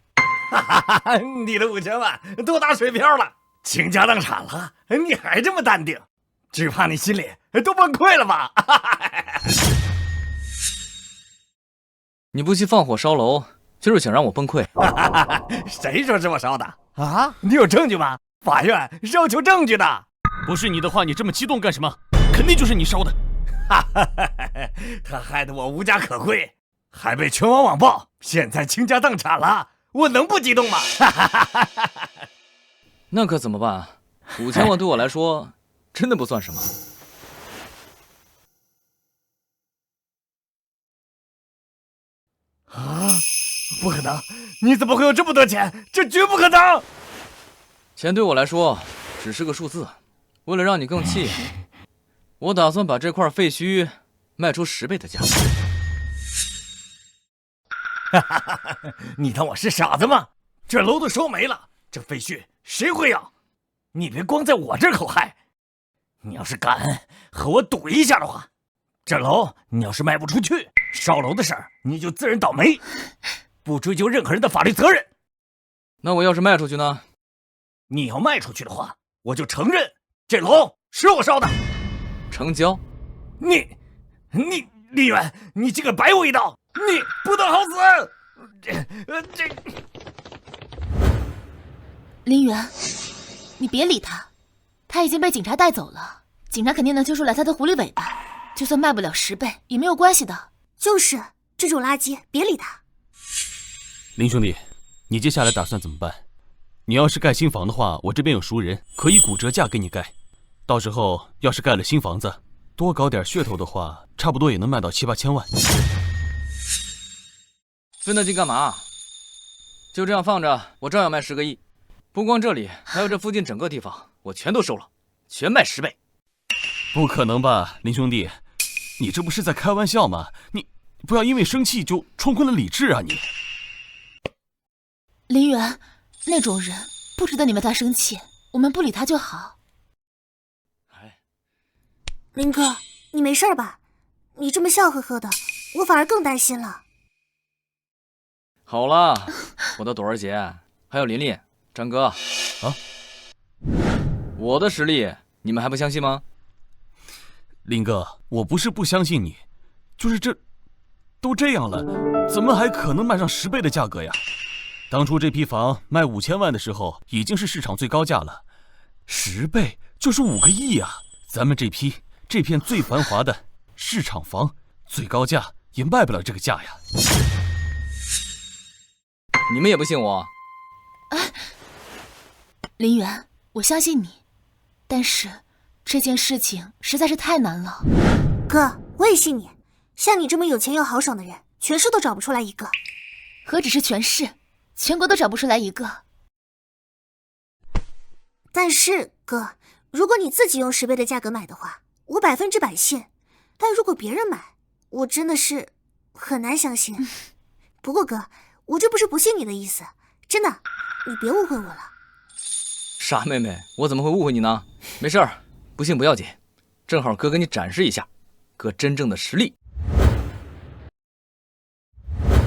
你的5000万都打水漂了，倾家荡产了，你还这么淡定，只怕你心里都崩溃了吧？你不惜放火烧楼，就是想让我崩溃？谁说是我烧的啊？你有证据吗？法院是要求证据的。不是你的话，你这么激动干什么？肯定就是你烧的。哈哈哈！他害得我无家可归，还被全网网暴，现在倾家荡产了，我能不激动吗？哈哈哈哈！那可怎么办？5000万对我来说真的不算什么。啊！不可能！你怎么会有这么多钱？这绝不可能！钱对我来说只是个数字，为了让你更气，我打算把这块废墟卖出10倍的价。哈哈哈！你当我是傻子吗？这楼都烧没了，这废墟谁会要？你别光在我这儿口嗨！你要是敢和我赌一下的话，这楼你要是卖不出去，烧楼的事儿你就自认倒霉，不追究任何人的法律责任。那我要是卖出去呢？你要卖出去的话，我就承认这楼是我烧的。成交。你李远，你竟敢白我一刀，你不得好死！林远，你别理他，他已经被警察带走了，警察肯定能揪出来他的狐狸尾巴，就算卖不了10倍也没有关系的。就是这种垃圾，别理他。林兄弟，你接下来打算怎么办？你要是盖新房的话，我这边有熟人，可以骨折价给你盖。到时候要是盖了新房子，多搞点噱头的话，差不多也能卖到7、8千万。费那劲干嘛？就这样放着，我照样卖10个亿。不光这里，还有这附近整个地方，我全都收了，全卖10倍。不可能吧，林兄弟，你这不是在开玩笑吗？你不要因为生气就冲昏了理智啊！你，林远，那种人不值得你为他生气，我们不理他就好。林哥，你没事吧？你这么笑呵呵的，我反而更担心了。好了，我的朵儿姐，还有琳琳、张哥啊，我的实力你们还不相信吗？林哥，我不是不相信你，就是这都这样了，怎么还可能卖上10倍的价格呀？当初这批房卖5000万的时候，已经是市场最高价了，10倍就是5个亿啊！咱们这片最繁华的市场房，最高价也卖不了这个价呀！你们也不信我？林远，我相信你，但是这件事情实在是太难了。哥，我也信你，像你这么有钱又豪爽的人，全市都找不出来一个。何止是全市，全国都找不出来一个。但是哥，如果你自己用10倍的价格买的话，我100%信，但如果别人买，我真的是很难相信。不过哥，我这不是不信你的意思，真的，你别误会我了。傻妹妹，我怎么会误会你呢？没事儿，不信不要紧，正好哥给你展示一下哥真正的实力。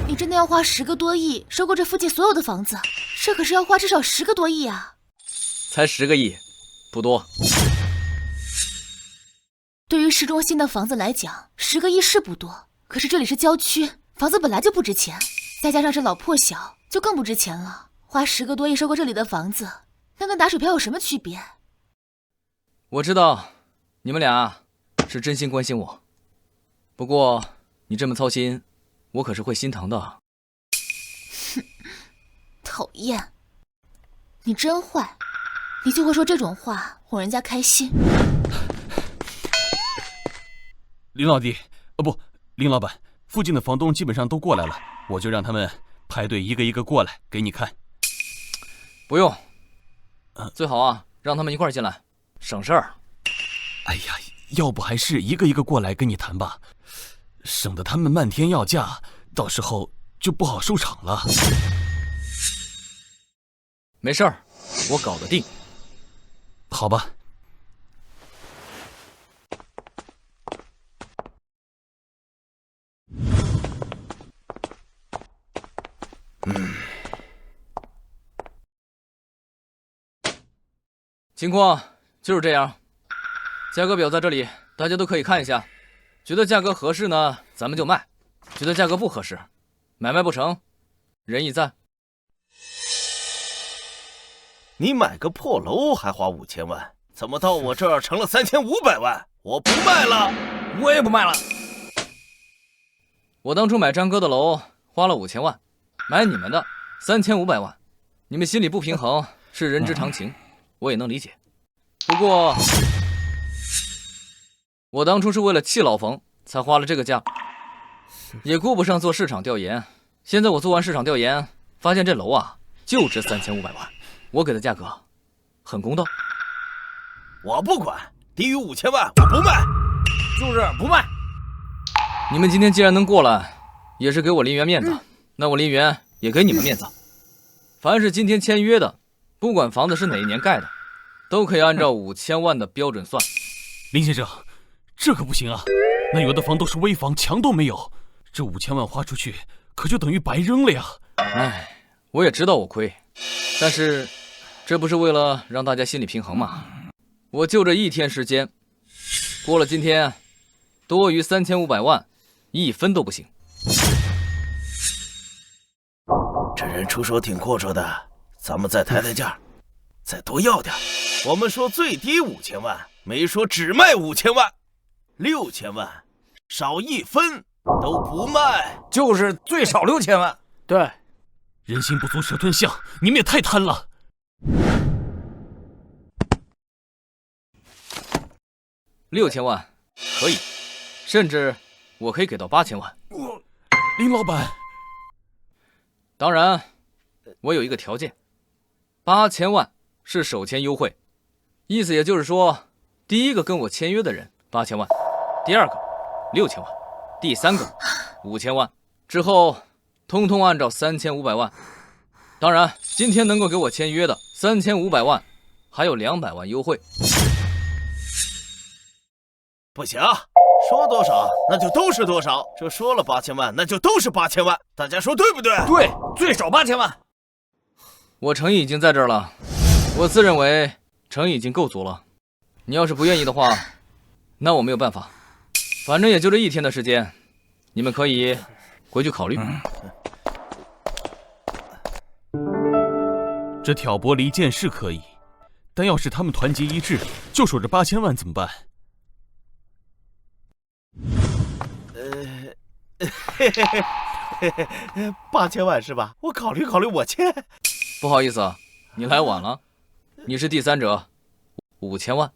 你真的要花10个多亿收购这附近所有的房子？这可是要花至少10个多亿啊！才10个亿，不多。对于市中心的房子来讲，10个亿是不多，可是这里是郊区，房子本来就不值钱，再加上是老破小，就更不值钱了。花10个多亿收购这里的房子，那跟打水漂有什么区别？我知道你们俩是真心关心我，不过你这么操心，我可是会心疼的。讨厌，你真坏，你就会说这种话哄人家开心。林老弟，不，林老板，附近的房东基本上都过来了，我就让他们排队一个一个过来给你看。不用，最好啊，让他们一块进来，省事儿。哎呀，要不还是一个一个过来跟你谈吧，省得他们漫天要价，到时候就不好收场了。没事儿，我搞得定。好吧。情况就是这样，价格表在这里，大家都可以看一下。觉得价格合适呢，咱们就卖；觉得价格不合适，买卖不成，仁义在。你买个破楼还花5000万，怎么到我这儿成了3500万？我不卖了！我也不卖了。我当初买张哥的楼花了5000万，买你们的3500万，你们心里不平衡是人之常情，我也能理解。不过，我当初是为了气老冯才花了这个价，也顾不上做市场调研。现在我做完市场调研，发现这楼啊就值3500万，我给的价格很公道。我不管，低于5000万我不卖，就是不卖。你们今天既然能过来，也是给我林园面子，那我林园也给你们面子。凡是今天签约的，不管房子是哪一年盖的，都可以按照5000万的标准算。林先生，这可不行啊！那有的房都是危房，墙都没有，这5000万花出去，可就等于白扔了呀！哎，我也知道我亏，但是这不是为了让大家心理平衡吗？我就这1天时间，过了今天，多余3500万，1分都不行。这人出手挺阔绰的，咱们再抬抬价，再多要点。我们说最低5000万，没说只卖5000万，6000万少1分都不卖，就是最少6000万。对，人心不足蛇吞象，你们也太贪了。6000万可以，甚至我可以给到8000万。林老板，当然，我有一个条件，8000万是首签优惠，意思也就是说，第一个跟我签约的人8000万，第二个6000万，第三个5000万，之后通通按照3500万。当然，今天能够给我签约的3500万，还有200万优惠。不行，说多少那就都是多少，这说了8000万，那就都是8000万，大家说对不对？对，最少8000万。我诚意已经在这儿了，我自认为诚意已经够足了。你要是不愿意的话，那我没有办法，反正也就这1天的时间，你们可以回去考虑。这挑拨离间是可以，但要是他们团结一致，就守着8000万怎么办？8000万是吧？我考虑考虑，我签。不好意思啊，你来晚了，你是第三者，5000万。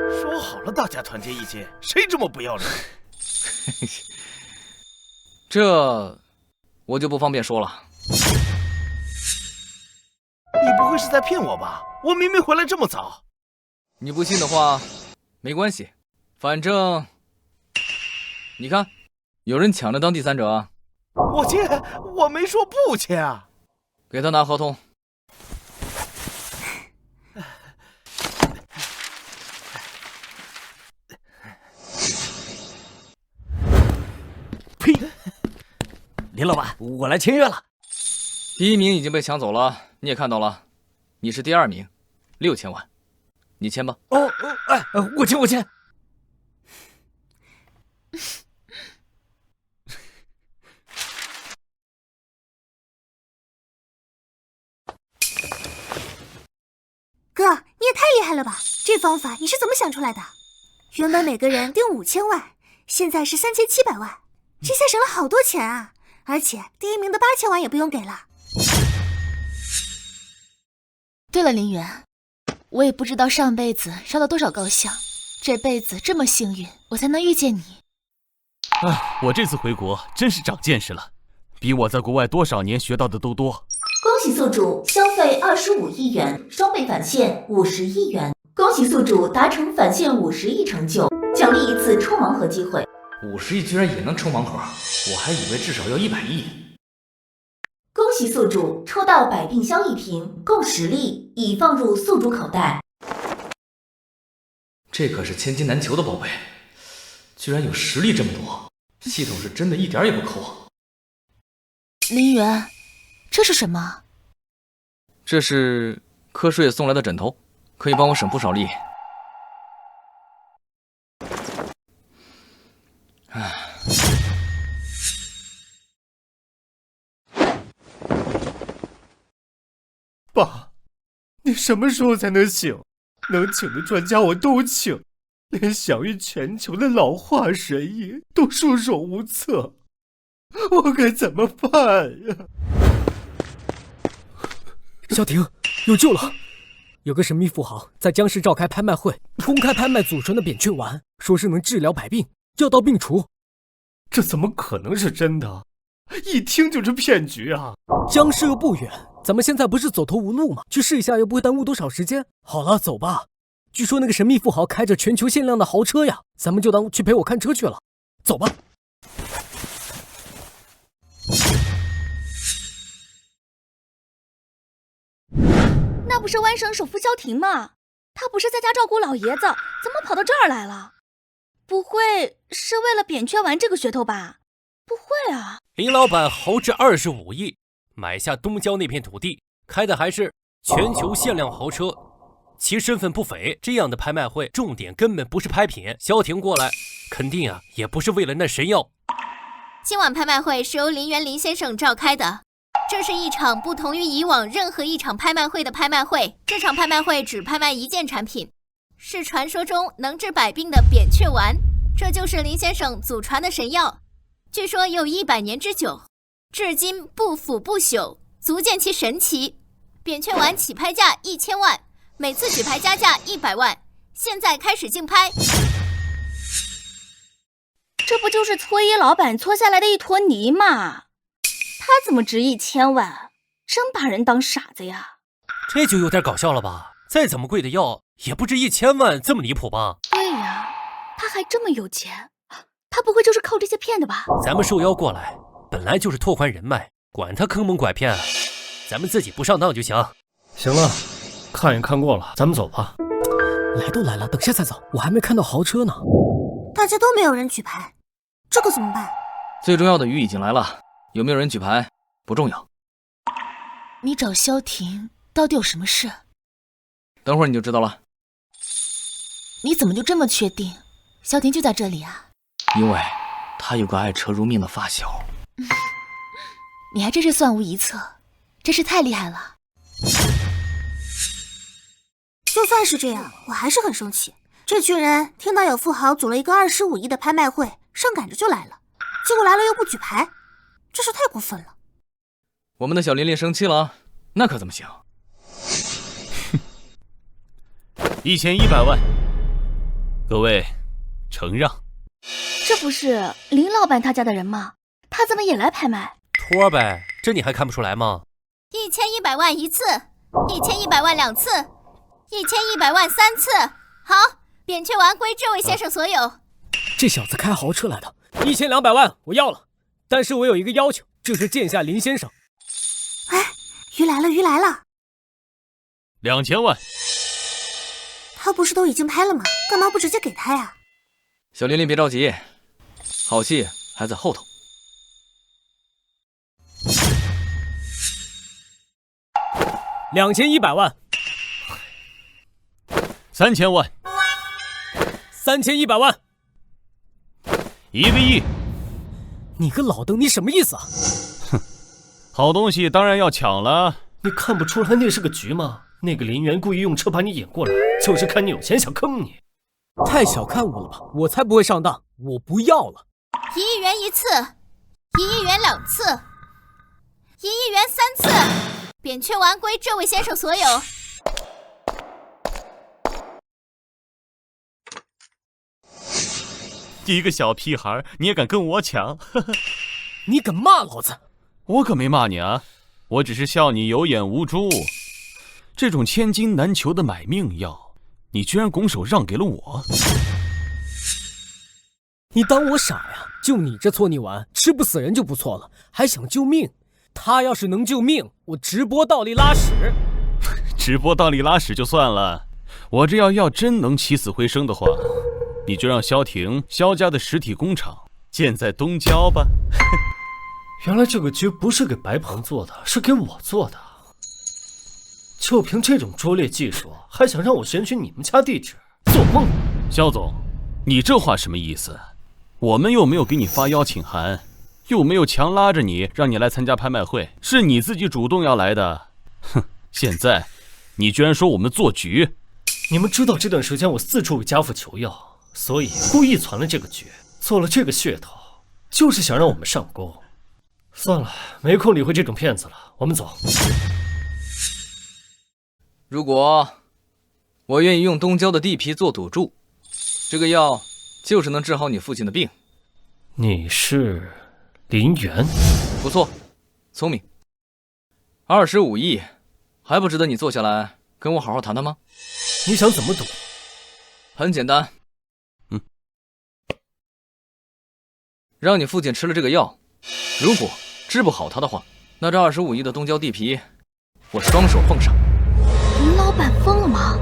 说好了大家团结一心，谁这么不要脸？这我就不方便说了。你不会是在骗我吧？我明明回来这么早。你不信的话，没关系，反正你看，有人抢着当第三者啊。我签，我没说不签啊。给他拿合同。呸！林老板，我来签约了。第1名已经被抢走了，你也看到了，你是第2名，6000万，你签吧。我签。哥，你也太厉害了吧！这方法你是怎么想出来的？原本每个人定5000万，现在是3700万，这下省了好多钱啊！而且第1名的8000万也不用给了。对了，林园，我也不知道上辈子烧了多少高香，这辈子这么幸运，我才能遇见你。我这次回国真是长见识了，比我在国外多少年学到的都多。恭喜宿主消费25亿元，双倍返现50亿元。恭喜宿主达成返现50亿成就，奖励一次抽盲盒机会。50亿居然也能抽盲盒，我还以为至少要100亿。恭喜宿主抽到百病消一瓶，共10粒，已放入宿主口袋。这可是千金难求的宝贝，居然有10粒这么多，系统是真的一点也不抠啊。林园，这是什么？这是瞌睡送来的枕头，可以帮我省不少力。爸，你什么时候才能醒？能请的专家我都请，连享誉全球的老化神医都束手无策，我该怎么办呀？萧婷，有救了！有个神秘富豪在江市召开拍卖会，公开拍卖祖传的扁鹊丸，说是能治疗百病，药到病除。这怎么可能是真的？一听就是骗局啊！江市又不远，咱们现在不是走投无路吗？去试一下又不会耽误多少时间。好了，走吧。据说那个神秘富豪开着全球限量的豪车呀，咱们就当去陪我看车去了。走吧。那不是湾省首富萧婷吗？他不是在家照顾老爷子，怎么跑到这儿来了？不会是为了扁鹊丸这个噱头吧？不会啊。林老板豪掷25亿买下东郊那片土地，开的还是全球限量豪车，其身份不菲。这样的拍卖会重点根本不是拍品，萧婷过来肯定啊也不是为了那神药。今晚拍卖会是由林园林先生召开的，这是一场不同于以往任何一场拍卖会的拍卖会。这场拍卖会只拍卖一件产品，是传说中能治百病的扁鹊丸，这就是林先生祖传的神药，据说有100年之久，至今不腐不朽，足见其神奇。扁鹊丸起拍价1000万，每次举牌加价100万，现在开始竞拍。这不就是搓衣老板搓下来的一坨泥吗？他怎么值1000万？真把人当傻子呀！这就有点搞笑了吧？再怎么贵的药也不值1000万，这么离谱吧？对呀，他还这么有钱，他不会就是靠这些骗的吧？咱们受邀过来本来就是拓宽人脉，管他坑蒙拐骗，咱们自己不上当就行。行了，看也看过了，咱们走吧。来都来了，等下再走，我还没看到豪车呢。大家都没有人举牌，这个怎么办？最重要的鱼已经来了，有没有人举牌不重要。你找萧婷到底有什么事？等会儿你就知道了。你怎么就这么确定萧婷就在这里啊？因为她有个爱车如命的发小。你还真是算无一策，真是太厉害了。就算是这样，我还是很生气。这群人听到有富豪组了一个25亿的拍卖会，上赶着就来了，结果来了又不举牌，真是太过分了。我们的小琳琳生气了，那可怎么行？1100万，各位承让。这不是林老板他家的人吗？他怎么也来拍卖？托呗，这你还看不出来吗？1100万1次，1100万2次，1100万3次。好，扁鹊丸归这位先生所有。这小子开豪车来的，1200万我要了，但是我有一个要求，就是见下林先生。哎，鱼来了，鱼来了！2000万。他不是都已经拍了吗？干嘛不直接给他呀？小琳琳别着急，好戏还在后头。2100万。3000万。3100万。1个亿。你个老登，你什么意思啊？哼，好东西当然要抢了。你看不出来那是个局吗？那个林园故意用车把你引过来，就是看你有钱想坑你。太小看我了吧？我才不会上当，我不要了。1亿元1次，1亿元2次，1亿元3次，扁鹊丸归这位先生所有。一个小屁孩，你也敢跟我抢？你敢骂老子？我可没骂你啊，我只是笑你有眼无珠。这种千金难求的买命药，你居然拱手让给了我。你当我傻呀？就你这搓泥丸，吃不死人就不错了，还想救命？他要是能救命，我直播倒立拉屎。直播倒立拉屎就算了，我这药真能起死回生的话，你就让萧婷萧家的实体工厂建在东郊吧。原来这个局不是给白鹏做的，是给我做的。就凭这种拙劣技术，还想让我选取你们家地址？做梦！萧总，你这话什么意思？我们又没有给你发邀请函，又没有强拉着你让你来参加拍卖会，是你自己主动要来的。哼，现在你居然说我们做局？你们知道这段时间我四处为家父求药，所以故意传了这个局，做了这个噱头，就是想让我们上钩。算了，没空理会这种骗子了，我们走。如果我愿意用东郊的地皮做赌注，这个药就是能治好你父亲的病。你是林源？不错，聪明。25亿，还不值得你坐下来跟我好好谈谈吗？你想怎么赌？很简单，让你父亲吃了这个药，如果治不好他的话，那这25亿的东郊地皮，我双手奉上。林老板疯了吗？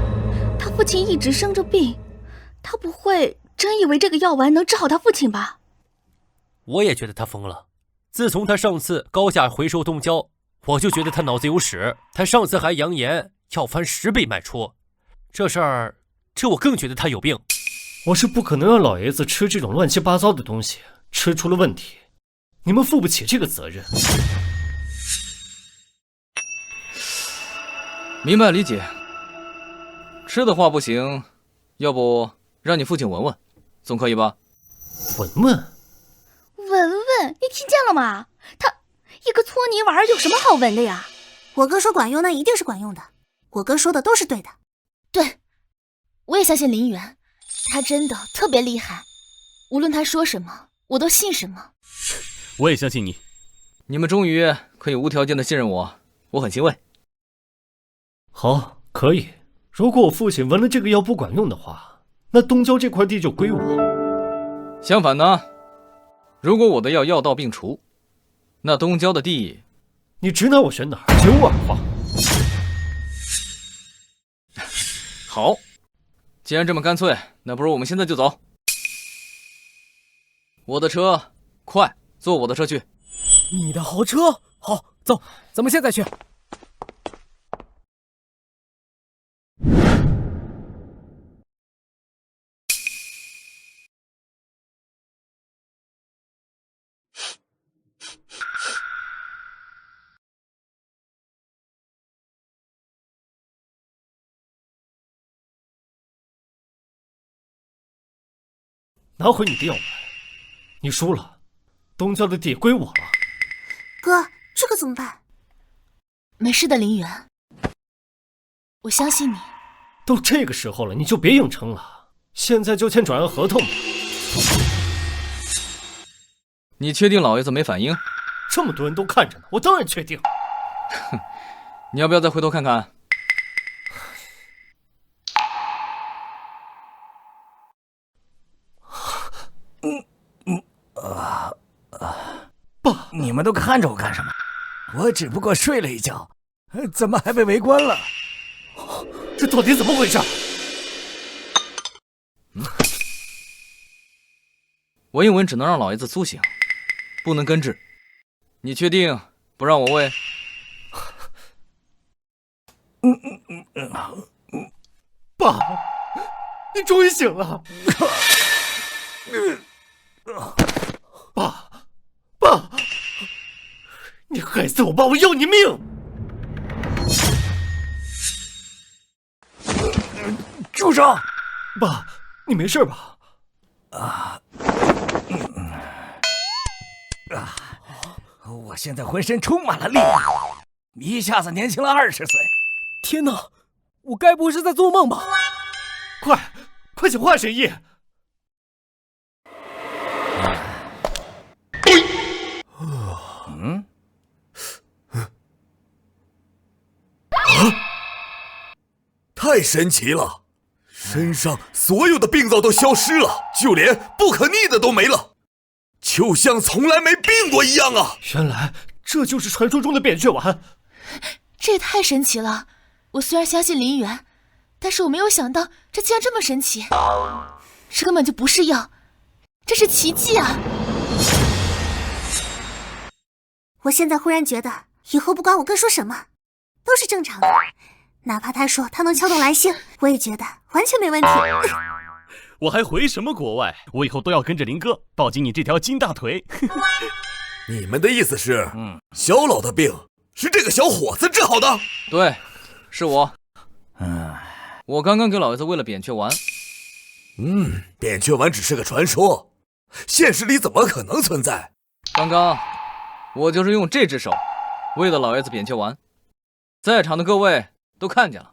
他父亲一直生着病，他不会真以为这个药丸能治好他父亲吧？我也觉得他疯了。自从他上次高价回收东郊，我就觉得他脑子有屎。他上次还扬言要翻10倍卖出，这事儿，这我更觉得他有病。我是不可能让老爷子吃这种乱七八糟的东西，吃出了问题，你们负不起这个责任。明白理解。吃的话不行，要不让你父亲闻闻，总可以吧？闻闻？闻闻，你听见了吗？他一个搓泥丸有什么好闻的呀？我哥说管用，那一定是管用的。我哥说的都是对的。对，我也相信林源，他真的特别厉害，无论他说什么，我都信什么。我也相信你。你们终于可以无条件的信任我，我很欣慰。好，可以。如果我父亲闻了这个药不管用的话，那东郊这块地就归我。相反呢，如果我的药到病除，那东郊的地，你指哪我选哪儿，九耳话。好，既然这么干脆，那不如我们现在就走。我的车，快，坐我的车去。你的豪车？好，走，咱们现在去。拿回你的药丸，你输了，东郊的地归我了。哥，这可怎么办？没事的，林源，我相信你。都这个时候了，你就别硬撑了，现在就签转让合同吧。你确定老爷子没反应？这么多人都看着呢，我当然确定。哼，你要不要再回头看看？爸，你们都看着我干什么？我只不过睡了一觉，怎么还被围观了？这到底怎么回事？闻一闻只能让老爷子苏醒，不能根治。你确定不让我喂？爸，你终于醒了。爸，你害死我爸，我要你命！住手！爸，你没事吧？我现在浑身充满了力量，一下子年轻了20岁。天哪，我该不会是在做梦吧？快请换神医！太神奇了，身上所有的病灶都消失了，就连不可逆的都没了，就像从来没病过一样啊！原来这就是传说中的扁鹊丸，这也太神奇了！我虽然相信林源，但是我没有想到这竟然这么神奇，这根本就不是药，这是奇迹啊！我现在忽然觉得，以后不管我哥说什么，都是正常的。哪怕他说他能撬动来星，我也觉得完全没问题。我还回什么国外？我以后都要跟着林哥抱紧你这条金大腿。你们的意思是，小老的病是这个小伙子治好的？对，是我。我刚刚给老爷子喂了扁鹊丸，扁鹊丸只是个传说，现实里怎么可能存在？刚刚我就是用这只手喂的老爷子扁鹊丸，在场的各位都看见了。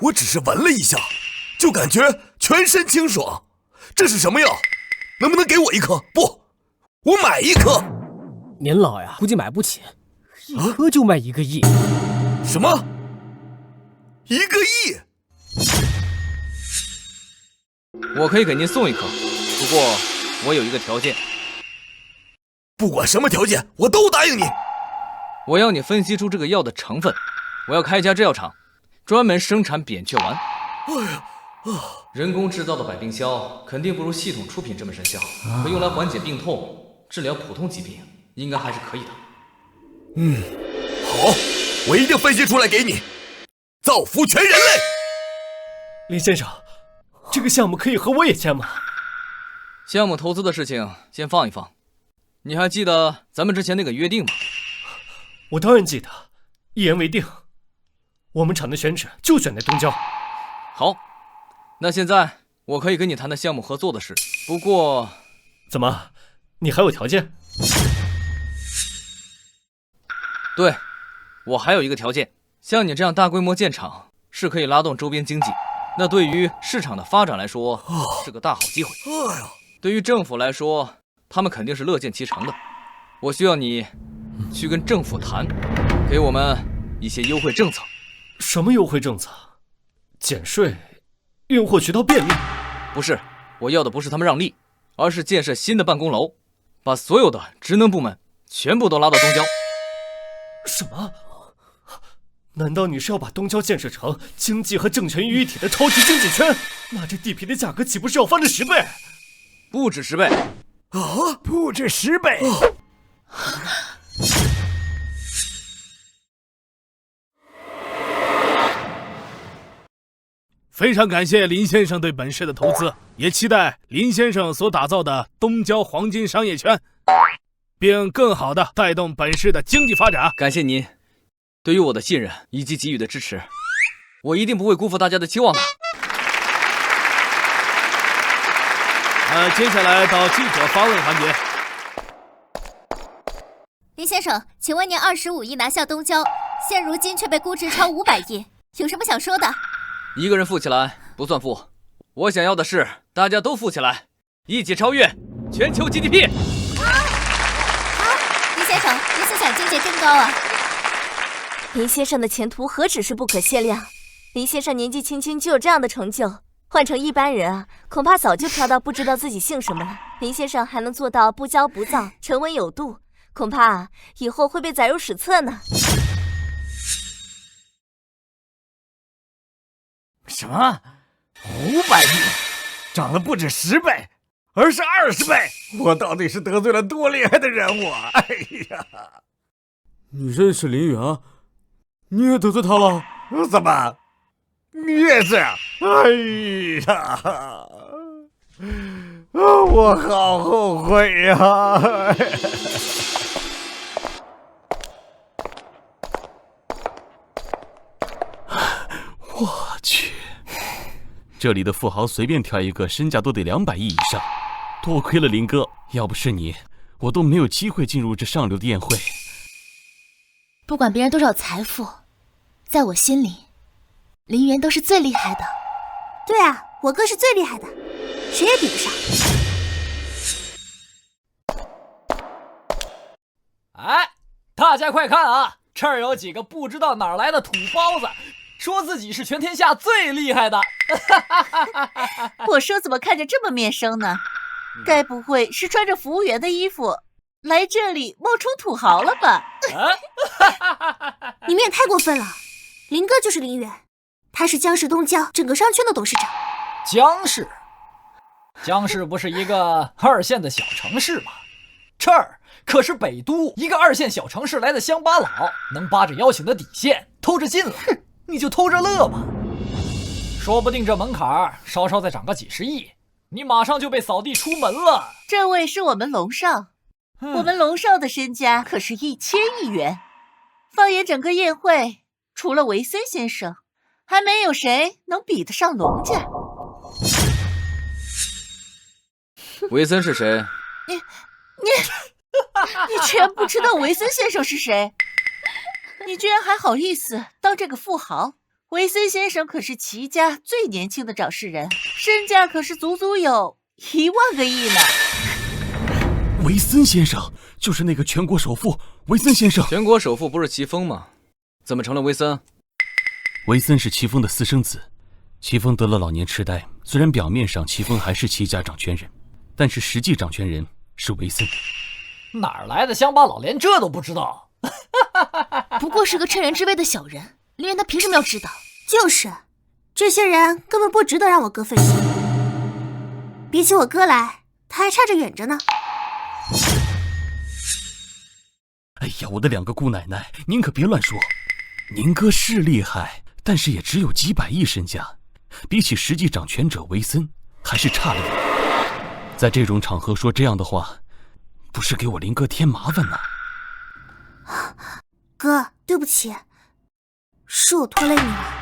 我只是闻了一下，就感觉全身清爽。这是什么药？能不能给我一颗？不，我买一颗。您老呀，估计买不起，一颗就卖1个亿。什么？1个亿？我可以给您送一颗，不过我有一个条件。不管什么条件，我都答应你。我要你分析出这个药的成分，我要开一家制药厂，专门生产扁鹊丸。人工制造的百病消肯定不如系统出品这么生效，可用来缓解病痛、治疗普通疾病，应该还是可以的。好，我一定分析出来给你，造福全人类。林先生，这个项目可以和我也签吗？项目投资的事情先放一放，你还记得咱们之前那个约定吗？我当然记得，一言为定。我们厂的选址就选在东郊。好，那现在我可以跟你谈谈项目合作的事，不过……怎么，你还有条件？对，我还有一个条件，像你这样大规模建厂是可以拉动周边经济，那对于市场的发展来说是个大好机会。对于政府来说，他们肯定是乐见其成的。我需要你去跟政府谈，给我们一些优惠政策。什么优惠政策？减税，运货渠道便利？不是，我要的不是他们让利，而是建设新的办公楼，把所有的职能部门全部都拉到东郊。什么？难道你是要把东郊建设成经济和政权于一体的超级经济圈？那这地皮的价格岂不是要翻了10倍？不止10倍。不止10倍。非常感谢林先生对本市的投资，也期待林先生所打造的东郊黄金商业圈，并更好地带动本市的经济发展。感谢您对于我的信任以及给予的支持，我一定不会辜负大家的期望的。接下来到记者发问环节。林先生，请问您25亿拿下东郊，现如今却被估值超500亿，有什么想说的？一个人富起来不算富，我想要的是大家都富起来，一起超越全球 GDP。林先生，您思想境界真高啊！林先生的前途何止是不可限量，林先生年纪轻轻就有这样的成就，换成一般人啊，恐怕早就飘到不知道自己姓什么了。林先生还能做到不骄不躁、沉稳有度，恐怕以后会被载入史册呢。什么？500亿，涨了不止10倍，而是20倍！我到底是得罪了多厉害的人物啊！哎呀，你认识林远？你也得罪他了？怎么？你也是？哎呀，我好后悔呀！我去，这里的富豪随便挑一个，身价都得200亿以上。多亏了林哥，要不是你，我都没有机会进入这上流的宴会。不管别人多少财富，在我心里，林园都是最厉害的。对啊，我哥是最厉害的，谁也比不上。哎，大家快看啊！这儿有几个不知道哪儿来的土包子，说自己是全天下最厉害的。我说怎么看着这么面生呢？该不会是穿着服务员的衣服来这里冒充土豪了吧？你们也太过分了！林哥就是林远，他是江氏东郊整个商圈的董事长。江氏不是一个2线的小城市吗？这儿可是北都一个2线小城市来的乡巴佬，能扒着邀请的底线偷着进来，你就偷着乐吧。说不定这门槛稍稍再涨个几十亿，你马上就被扫地出门了。这位是我们龙少，我们龙少的身家可是1000亿元。放眼整个宴会，除了维森先生，还没有谁能比得上龙家。维森是谁？你居然不知道维森先生是谁？你居然还好意思当这个富豪？维森先生可是齐家最年轻的掌事人，身价可是足足有1万个亿呢。维森先生就是那个全国首富维森先生。全国首富不是齐峰吗？怎么成了维森？维森是齐峰的私生子，齐峰得了老年痴呆，虽然表面上齐峰还是齐家掌权人，但是实际掌权人是维森。哪儿来的乡巴佬连这都不知道？不过是个趁人之危的小人，林渊他凭什么要知道？就是，这些人根本不值得让我哥费心。比起我哥来，他还差着远着呢。哎呀，我的2个姑奶奶，您可别乱说。您哥是厉害，但是也只有几百亿身价，比起实际掌权者维森，还是差了点。在这种场合说这样的话，不是给我林哥添麻烦呢？哥，对不起，是我拖累你了。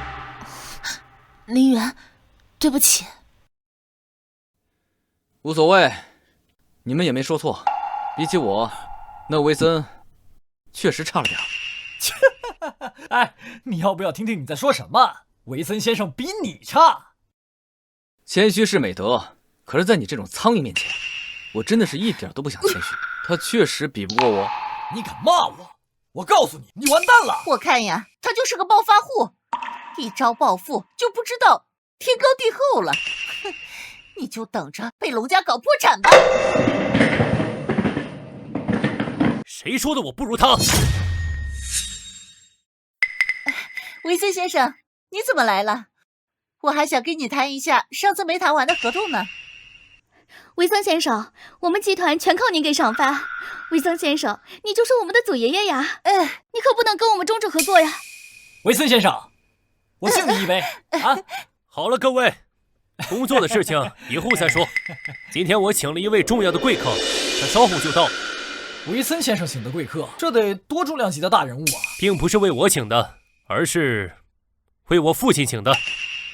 林渊，对不起。无所谓，你们也没说错。比起我，那维森确实差了点。哎，你要不要听听你在说什么？维森先生比你差。谦虚是美德，可是在你这种苍蝇面前，我真的是一点都不想谦虚。他确实比不过我。你敢骂我？我告诉你，你完蛋了！我看呀，他就是个暴发户，一朝暴富就不知道天高地厚了。哼，你就等着被龙家搞破产吧。谁说的我不如他？维森先生，你怎么来了？我还想跟你谈一下上次没谈完的合同呢。维森先生，我们集团全靠您给赏饭。维森先生，你就是我们的祖爷爷呀！你可不能跟我们终止合作呀！维森先生，我敬你一杯啊！好了，各位，工作的事情以后再说。今天我请了一位重要的贵客，他稍后就到。维森先生请的贵客，这得多重量级的大人物啊！并不是为我请的，而是为我父亲请的。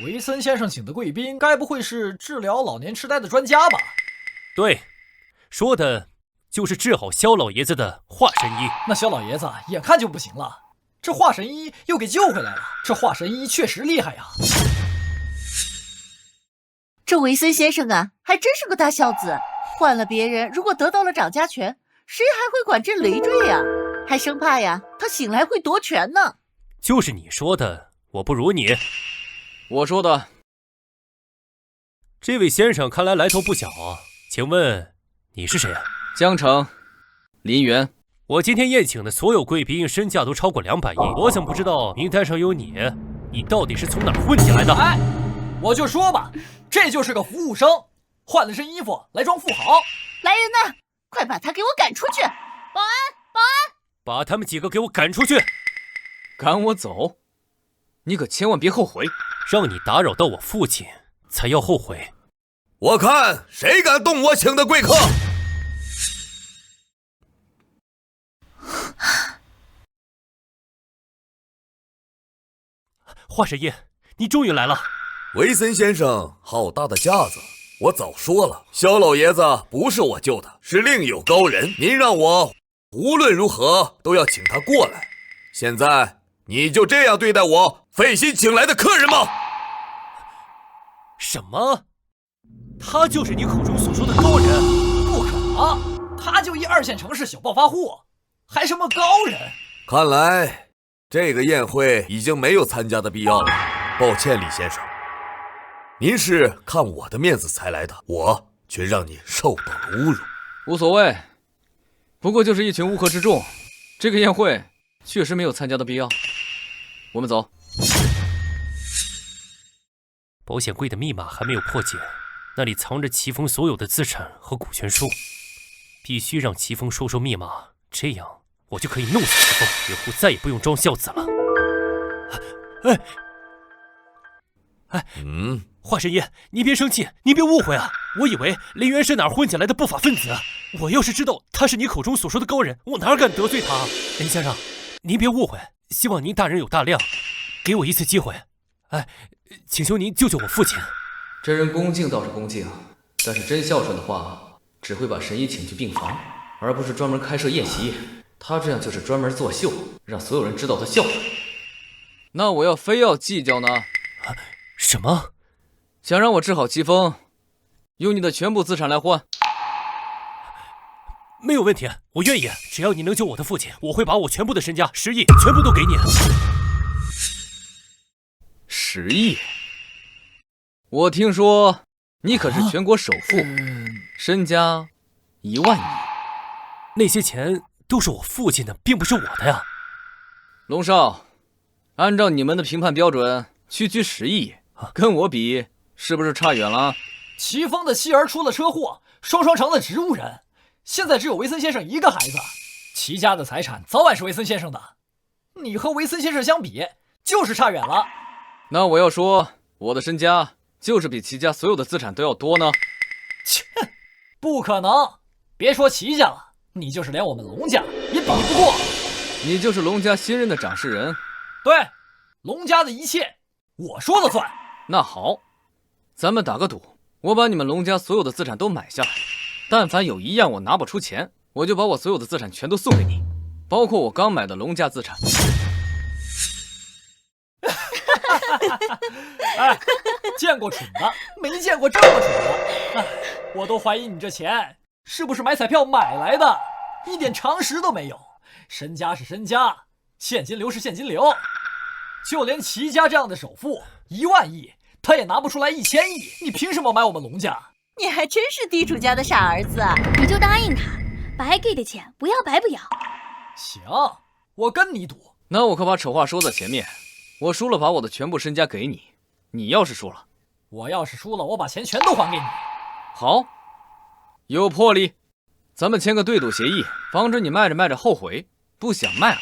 维森先生请的贵宾，该不会是治疗老年痴呆的专家吧？对，说的就是治好萧老爷子的华神医。那萧老爷子眼看就不行了，这华神医又给救回来了。这华神医确实厉害呀！这维森先生啊，还真是个大孝子。换了别人，如果得到了掌家权，谁还会管这累赘呀？还生怕呀，他醒来会夺权呢。就是你说的，我不如你。我说的。这位先生看来来头不小啊，请问你是谁啊？江城，林渊。我今天宴请的所有贵宾身价都超过200亿，我怎么不知道名单上有你？你到底是从哪儿混进来的？哎，我就说吧，这就是个服务生，换了身衣服来装富豪。来人呐，快把他给我赶出去！保安，保安，把他们几个给我赶出去！赶我走？你可千万别后悔！让你打扰到我父亲，才要后悔。我看谁敢动我请的贵客！华神医，你终于来了。维森先生好大的架子，我早说了，萧老爷子不是我救的，是另有高人。您让我无论如何都要请他过来。现在你就这样对待我费心请来的客人吗？什么？他就是你口中所说的高人？不可能，他就一2线城市小暴发户，还什么高人？看来这个宴会已经没有参加的必要了。抱歉，李先生，您是看我的面子才来的，我却让你受到了侮辱。无所谓，不过就是一群乌合之众，这个宴会确实没有参加的必要。我们走。保险柜的密码还没有破解，那里藏着齐峰所有的资产和股权书，必须让齐峰说密码，这样我就可以弄死齐峰，以后再也不用装孝子了。华神医，您别生气，您别误会啊！我以为林渊是哪儿混进来的不法分子，我要是知道他是你口中所说的高人，我哪敢得罪他？林先生，您别误会，希望您大人有大量，给我一次机会。哎，请求您救救我父亲。这人恭敬倒是恭敬，但是真孝顺的话，只会把神医请去病房，而不是专门开设宴席。他这样就是专门作秀，让所有人知道他孝顺。那我要非要计较呢？什么？想让我治好疾风，用你的全部资产来换。没有问题，我愿意。只要你能救我的父亲，我会把我全部的身家10亿全部都给你。10亿？我听说你可是全国首富，身家1万亿。那些钱都是我父亲的，并不是我的呀。龙少，按照你们的评判标准，区区10亿，跟我比是不是差远了？齐峰的妻儿出了车祸，双双成了植物人，现在只有维森先生一个孩子，齐家的财产早晚是维森先生的。你和维森先生相比，就是差远了。那我要说，我的身家就是比齐家所有的资产都要多呢。切，不可能！别说齐家了，你就是连我们龙家也比不过。你就是龙家新任的掌事人。对，龙家的一切我说了算。那好，咱们打个赌，我把你们龙家所有的资产都买下来，但凡有一样我拿不出钱，我就把我所有的资产全都送给你，包括我刚买的龙家资产。哎，见过蠢的，没见过这么蠢的。哎，我都怀疑你这钱是不是买彩票买来的，一点常识都没有。身家是身家，现金流是现金流。就连齐家这样的首富，1万亿他也拿不出来1000亿，你凭什么买我们龙家？你还真是地主家的傻儿子啊！你就答应他，白给的钱不要白不要。行，我跟你赌。那我可把丑话说在前面，我输了把我的全部身家给你，你要是输了，我要是输了，我把钱全都还给你。好，有魄力，咱们签个对赌协议，防止你卖着卖着后悔，不想卖了。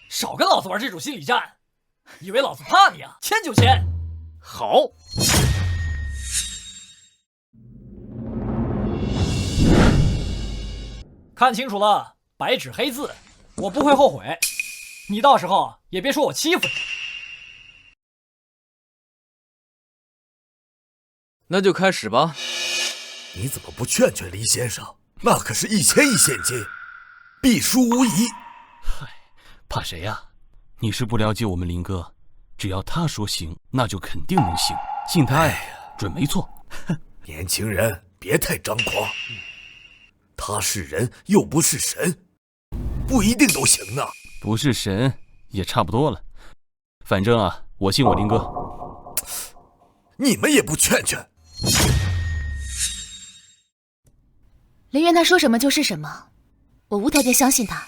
少跟老子玩这种心理战，以为老子怕你啊？签就签。好。看清楚了，白纸黑字，我不会后悔。你到时候也别说我欺负你。那就开始吧。你怎么不劝劝黎先生？那可是1000亿现金，必输无疑。嗨，怕谁呀？你是不了解我们林哥，只要他说行，那就肯定能行。信他呀，准没错。年轻人别太张狂，他是人又不是神，不一定都行呢。不是神也差不多了，反正啊，我信我林哥。你们也不劝劝？林渊他说什么就是什么，我无条件相信他。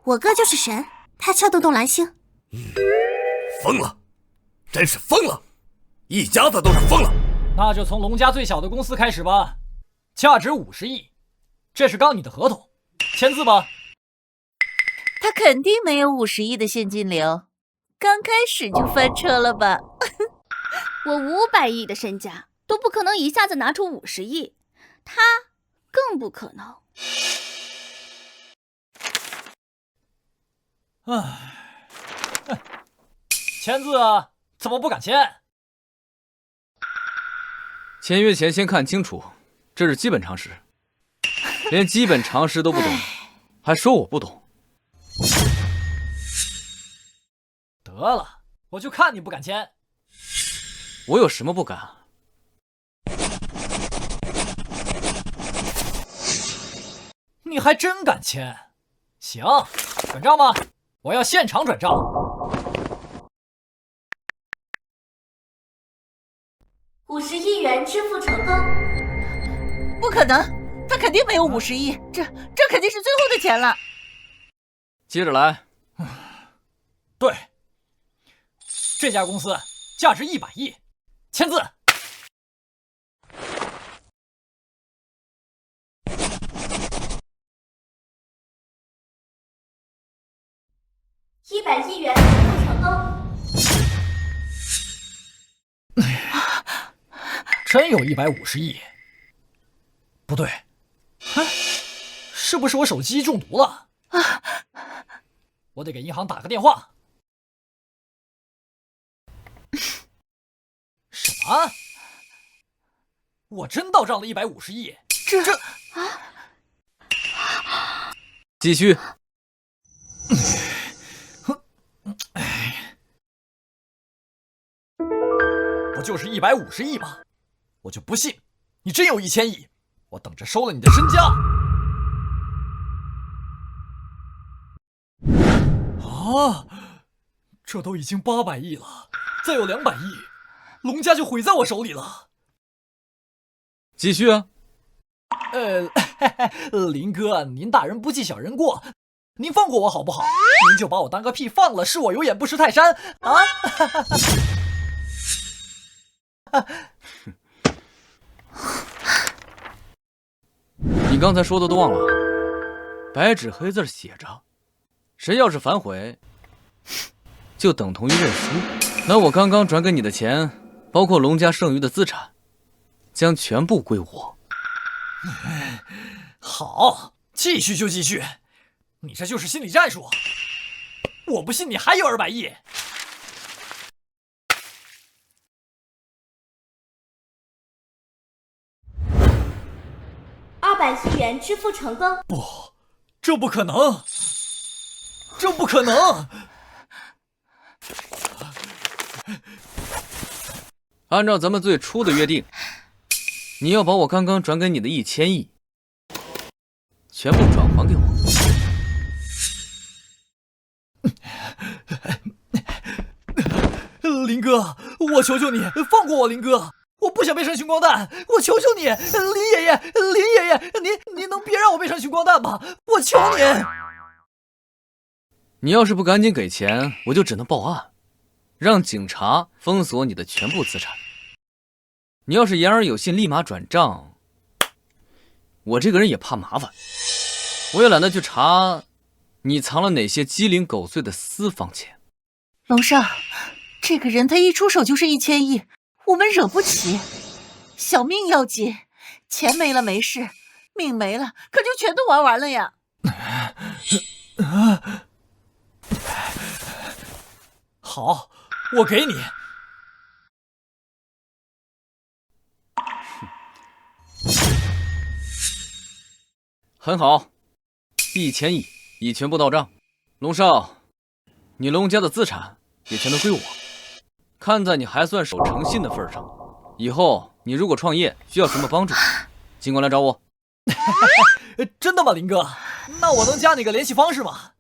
我哥就是神，他撬得动蓝星。疯了，真是疯了，一家子都是疯了。那就从龙家最小的公司开始吧，价值50亿，这是刚你的合同，签字吧。他肯定没有50亿的现金流，刚开始就翻车了吧？我500亿的身家都不可能一下子拿出50亿，他更不可能。唉，签字啊，怎么不敢签？签约前先看清楚，这是基本常识。连基本常识都不懂，还说我不懂。得了，我就看你不敢签。我有什么不敢？你还真敢签？行，转账吗？我要现场转账。50亿元支付成功。不可能，他肯定没有50亿，这肯定是最后的钱了。接着来。对，这家公司价值100亿，签字。100亿元支付成功。真有150亿？不对，是不是我手机中毒了？我得给银行打个电话。啊！我真到账了150亿，这继续。不就是150亿吗？我就不信你真有1000亿，我等着收了你的身家。啊，这都已经800亿了，再有200亿，龙家就毁在我手里了。继续啊。林哥，您大人不计小人过，您放过我好不好？您就把我当个屁放了，是我有眼不识泰山啊！你刚才说的都忘了，白纸黑字写着，谁要是反悔，就等同于认输。那我刚刚转给你的钱，包括龙家剩余的资产，将全部归我。好，继续就继续，你这就是心理战术。我不信你还有200亿。200亿元支付成功。不，这不可能，这不可能！按照咱们最初的约定，你要把我刚刚转给你的1000亿全部转还给我。林哥，我求求你放过我，林哥，我不想变成穷光蛋，我求求你，林爷爷，您能别让我变成穷光蛋吗？我求你！你要是不赶紧给钱，我就只能报案，让警察封锁你的全部资产。你要是言而有信，立马转账，我这个人也怕麻烦，我也懒得去查你藏了哪些鸡零狗碎的私房钱。龙少，这个人他一出手就是1000亿，我们惹不起。小命要紧，钱没了没事，命没了可就全都玩完了呀。好，我给你。很好，1000亿已全部到账。龙少，你龙家的资产也全都归我。看在你还算守诚信的份上，以后你如果创业需要什么帮助，尽管来找我。真的吗，林哥？那我能加你个联系方式吗？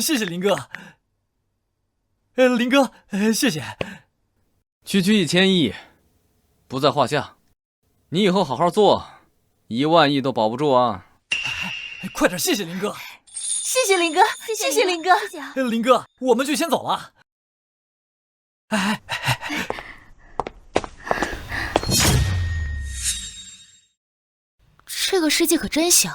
谢谢林哥。林哥，谢谢。区区1000亿，不在话下。你以后好好做，1万亿都保不住啊！快点，谢谢林哥。谢谢林哥，谢谢林哥，谢谢。林哥，我们就先走了。这个世界可真小，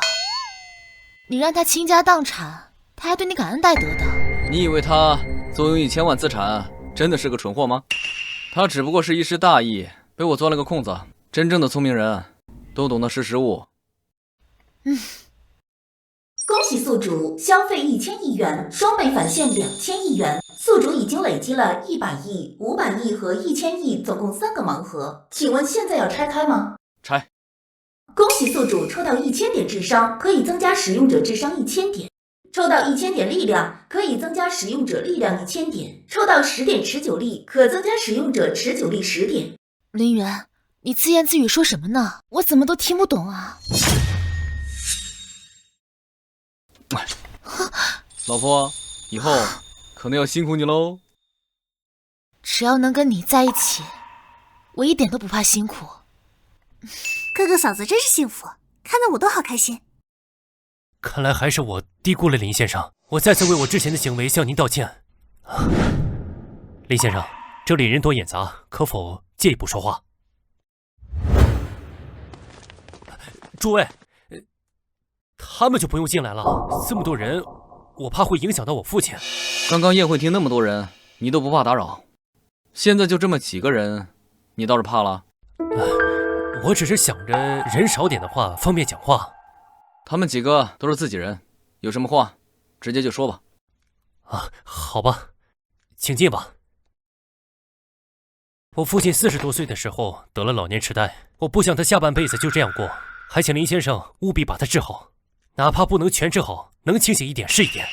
你让他倾家荡产，他还对你感恩戴德的。你以为他坐拥1000万资产真的是个蠢货吗？他只不过是一时大意，被我钻了个空子。真正的聪明人都懂得识时务。恭喜宿主消费1000亿元，双倍返现2000亿元。宿主已经累积了100亿、500亿和1000亿，总共3个盲盒。请问现在要拆开吗？拆。恭喜宿主抽到1000点智商，可以增加使用者智商1000点；抽到1000点力量，可以增加使用者力量1000点；抽到10点持久力，可增加使用者持久力10点。林源，你自言自语说什么呢？我怎么都听不懂啊！老婆，以后可能要辛苦你喽。只要能跟你在一起，我一点都不怕辛苦。哥哥嫂子真是幸福，看得我都好开心。看来还是我低估了林先生，我再次为我之前的行为向您道歉。林先生，这里人多眼杂，可否借一步说话？诸位，他们就不用进来了，这么多人，我怕会影响到我父亲。刚刚宴会厅那么多人，你都不怕打扰，现在就这么几个人，你倒是怕了？我只是想着人少点的话方便讲话。他们几个都是自己人，有什么话直接就说吧。好吧，请进吧。我父亲40多岁的时候得了老年痴呆，我不想他下半辈子就这样过，还请林先生务必把他治好，哪怕不能全治好，能清醒一点是一点。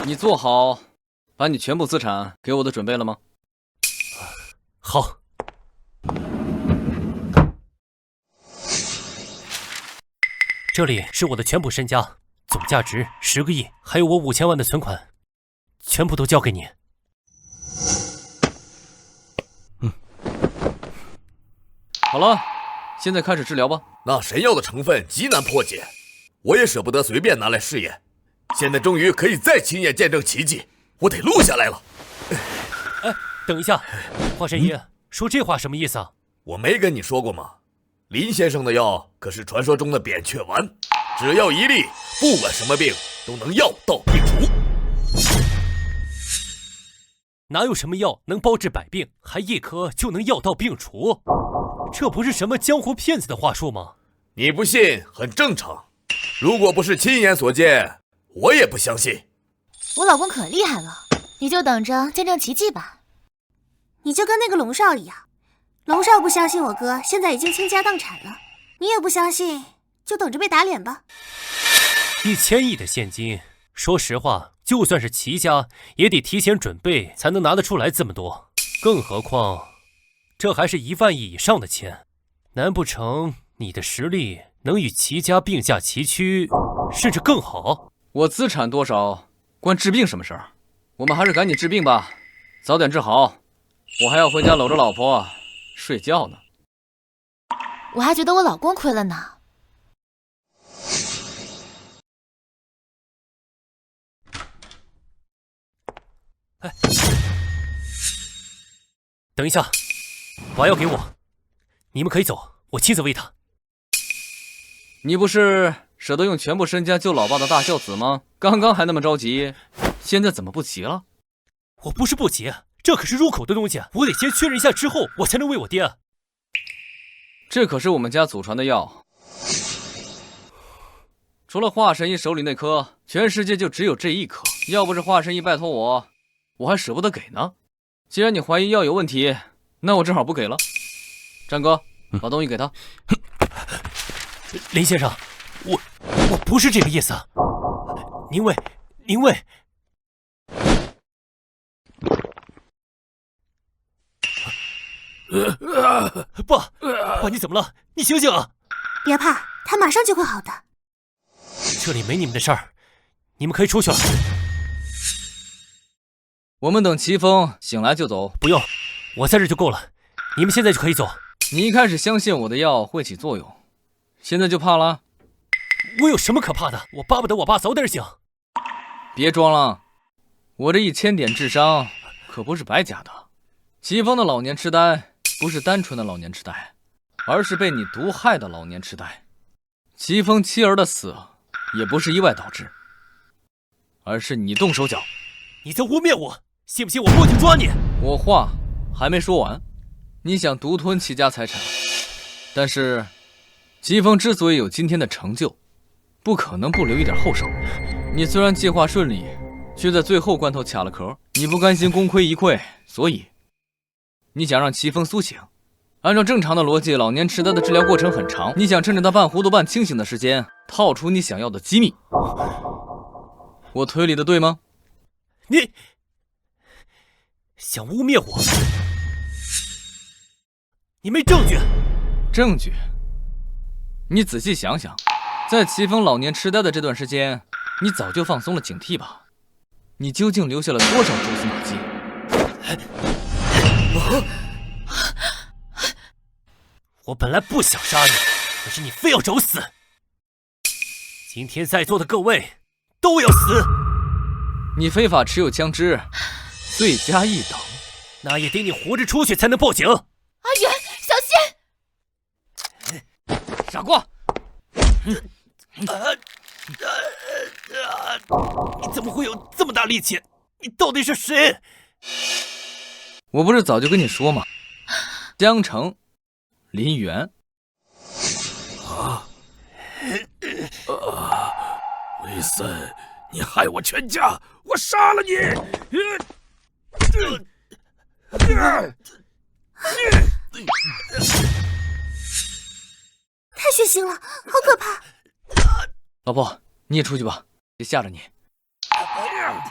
你做好把你全部资产给我的准备了吗？好。这里是我的全部身家，总价值10个亿，还有我5000万的存款，全部都交给你。好了，现在开始治疗吧。那神药的成分极难破解，我也舍不得随便拿来试验。现在终于可以再亲眼见证奇迹，我得录下来了。哎，等一下，华神医，说这话什么意思啊？我没跟你说过吗？林先生的药可是传说中的扁鹊丸，只要一粒，不管什么病都能药到病除。哪有什么药能包治百病，还一颗就能药到病除？这不是什么江湖骗子的话术吗？你不信很正常，如果不是亲眼所见，我也不相信。我老公可厉害了，你就等着见证奇迹吧。你就跟那个龙少一样，龙少不相信我哥现在已经倾家荡产了，你也不相信，就等着被打脸吧。1000亿的现金，说实话，就算是齐家也得提前准备才能拿得出来这么多，更何况这还是1万亿以上的钱，难不成你的实力能与齐家并驾齐驱，甚至更好？我资产多少关治病什么事儿？我们还是赶紧治病吧，早点治好，我还要回家搂着老婆睡觉呢。我还觉得我老公亏了呢。哎，等一下，丸药给我，你们可以走，我亲自喂他。你不是舍得用全部身家救老爸的大孝子吗？刚刚还那么着急，现在怎么不急了？我不是不急，这可是入口的东西，我得先确认一下之后，我才能喂我爹。这可是我们家祖传的药，除了华神医手里那颗，全世界就只有这一颗。要不是华神医拜托我，我还舍不得给呢。既然你怀疑药有问题，那我正好不给了。战哥，把东西给他。林先生，我不是这个意思。您喂。爸，你怎么了？你醒醒啊！别怕，他马上就会好的。这里没你们的事儿，你们可以出去了。我们等齐峰醒来就走。不用，我在这就够了。你们现在就可以走。你一开始相信我的药会起作用，现在就怕了？我有什么可怕的？我巴不得我爸早点醒。别装了，我这1000点智商可不是白假的。齐峰的老年痴呆不是单纯的老年痴呆，而是被你毒害的老年痴呆。齐峰妻儿的死也不是意外导致，而是你动手脚。你在污蔑我，信不信我过去抓你？我话还没说完，你想独吞齐家财产，但是齐峰之所以有今天的成就，不可能不留一点后手。你虽然计划顺利，却在最后关头卡了壳。你不甘心功亏一篑，所以你想让齐峰苏醒。按照正常的逻辑，老年痴呆的治疗过程很长，你想趁着他半糊涂半清醒的时间套出你想要的机密。我推理的对吗？你想污蔑我？你没证据？证据？你仔细想想，在齐峰老年痴呆的这段时间，你早就放松了警惕吧？你究竟留下了多少蛛丝马迹？我本来不想杀你，可是你非要找死。今天在座的各位都要死。你非法持有枪支，罪加一等。那也得你活着出去才能报警。阿元，小心！傻瓜！你怎么会有这么大力气？你到底是谁？我不是早就跟你说吗？江城，林园。威森，你害我全家，我杀了你！太血腥了，好可怕！老婆，你也出去吧，别吓着你。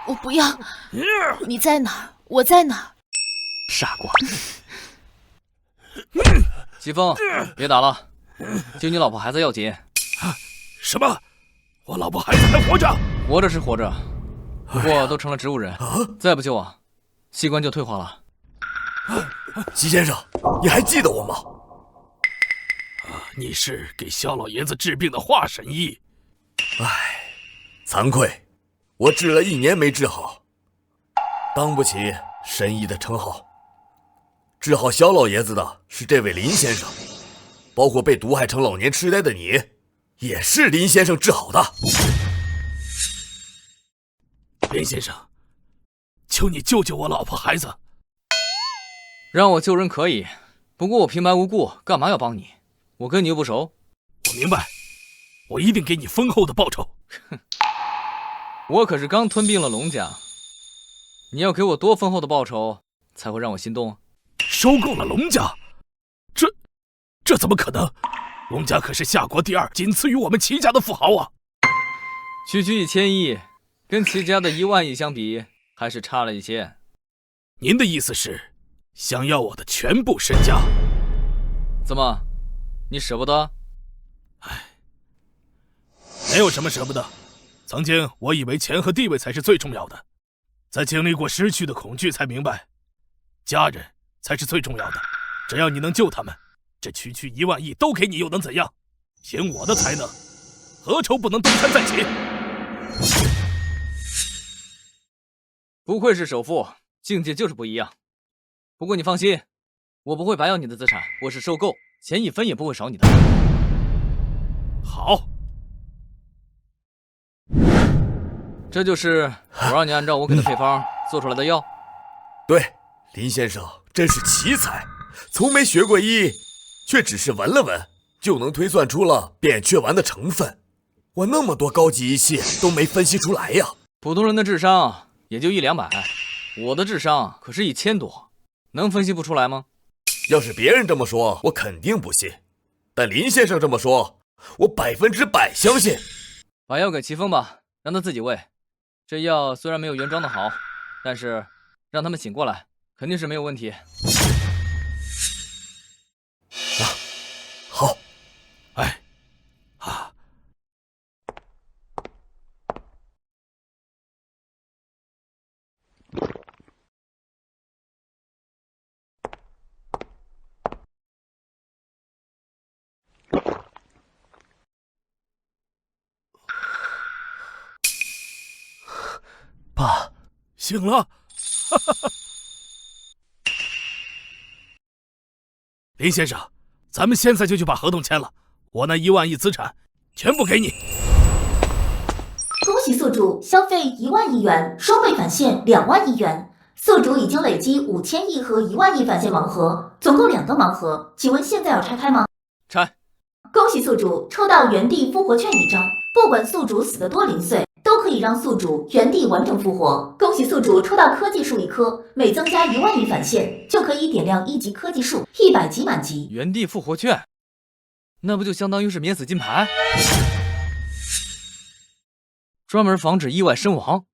我不要，你在哪儿，我在哪儿。傻瓜。齐风，别打了，救你老婆孩子要紧。什么？我老婆孩子还活着？活着是活着，不过都成了植物人，再不救啊，器官就退化了。齐先生，你还记得我吗？你是给萧老爷子治病的华神医。唉，惭愧，我治了1年没治好，当不起神医的称号。治好萧老爷子的是这位林先生，包括被毒害成老年痴呆的你，也是林先生治好的。林先生，求你救救我老婆孩子。让我救人可以，不过我平白无故干嘛要帮你？我跟你又不熟。我明白，我一定给你丰厚的报酬。哼，我可是刚吞并了龙家，你要给我多丰厚的报酬才会让我心动？收购了龙家？这怎么可能？龙家可是夏国第2，仅次于我们齐家的富豪啊！区1000亿，跟齐家的1万亿相比，还是差了一些。您的意思是，想要我的全部身家？怎么，你舍不得？没有什么舍不得。曾经我以为钱和地位才是最重要的，在经历过失去的恐惧，才明白，家人才是最重要的。只要你能救他们，这区1万亿都给你，又能怎样？凭我的才能，何愁不能东山再起？不愧是首富，境界就是不一样。不过你放心，我不会白要你的资产，我是收购，钱1分也不会少你的。好，这就是我让你按照我给的配方做出来的药。对，林先生真是奇才，从没学过医，却只是闻了闻就能推算出了扁鹊丸的成分。我那么多高级仪器都没分析出来呀！普通人的智商也就100-200，我的智商可是1000多，能分析不出来吗？要是别人这么说，我肯定不信。但林先生这么说，我100%相信。把药给齐风吧，让他自己喂。这药虽然没有原装的好，但是让他们醒过来，肯定是没有问题。好。爸，醒了。林先生，咱们现在就去把合同签了，我那1万亿资产全部给你。恭喜宿主消费1万亿元，双倍返现2万亿元。宿主已经累积5000亿和1万亿返现盲盒，总共2个盲盒，请问现在要拆开吗？拆。恭喜宿主抽到原地复活券1张，不管宿主死得多零碎，都可以让宿主原地完整复活。恭喜宿主抽到科技树1棵，每增加1万亿返现，就可以点亮1级科技树，100级满级。原地复活券，那不就相当于是免死金牌？专门防止意外身亡，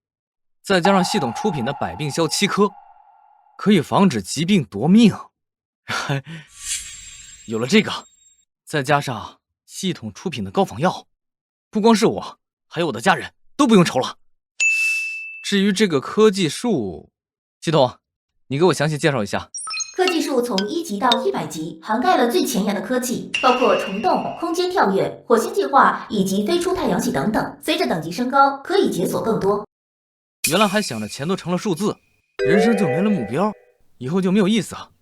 再加上系统出品的百病消7颗，可以防止疾病夺命。有了这个，再加上系统出品的高仿药，不光是我，还有我的家人都不用愁了。至于这个科技树，系统，你给我详细介绍一下。科技树从1级到100级，涵盖了最前沿的科技，包括虫洞、空间跳跃、火星计划以及飞出太阳系等等。随着等级升高，可以解锁更多。原来还想着钱都成了数字，人生就没了目标，以后就没有意思了。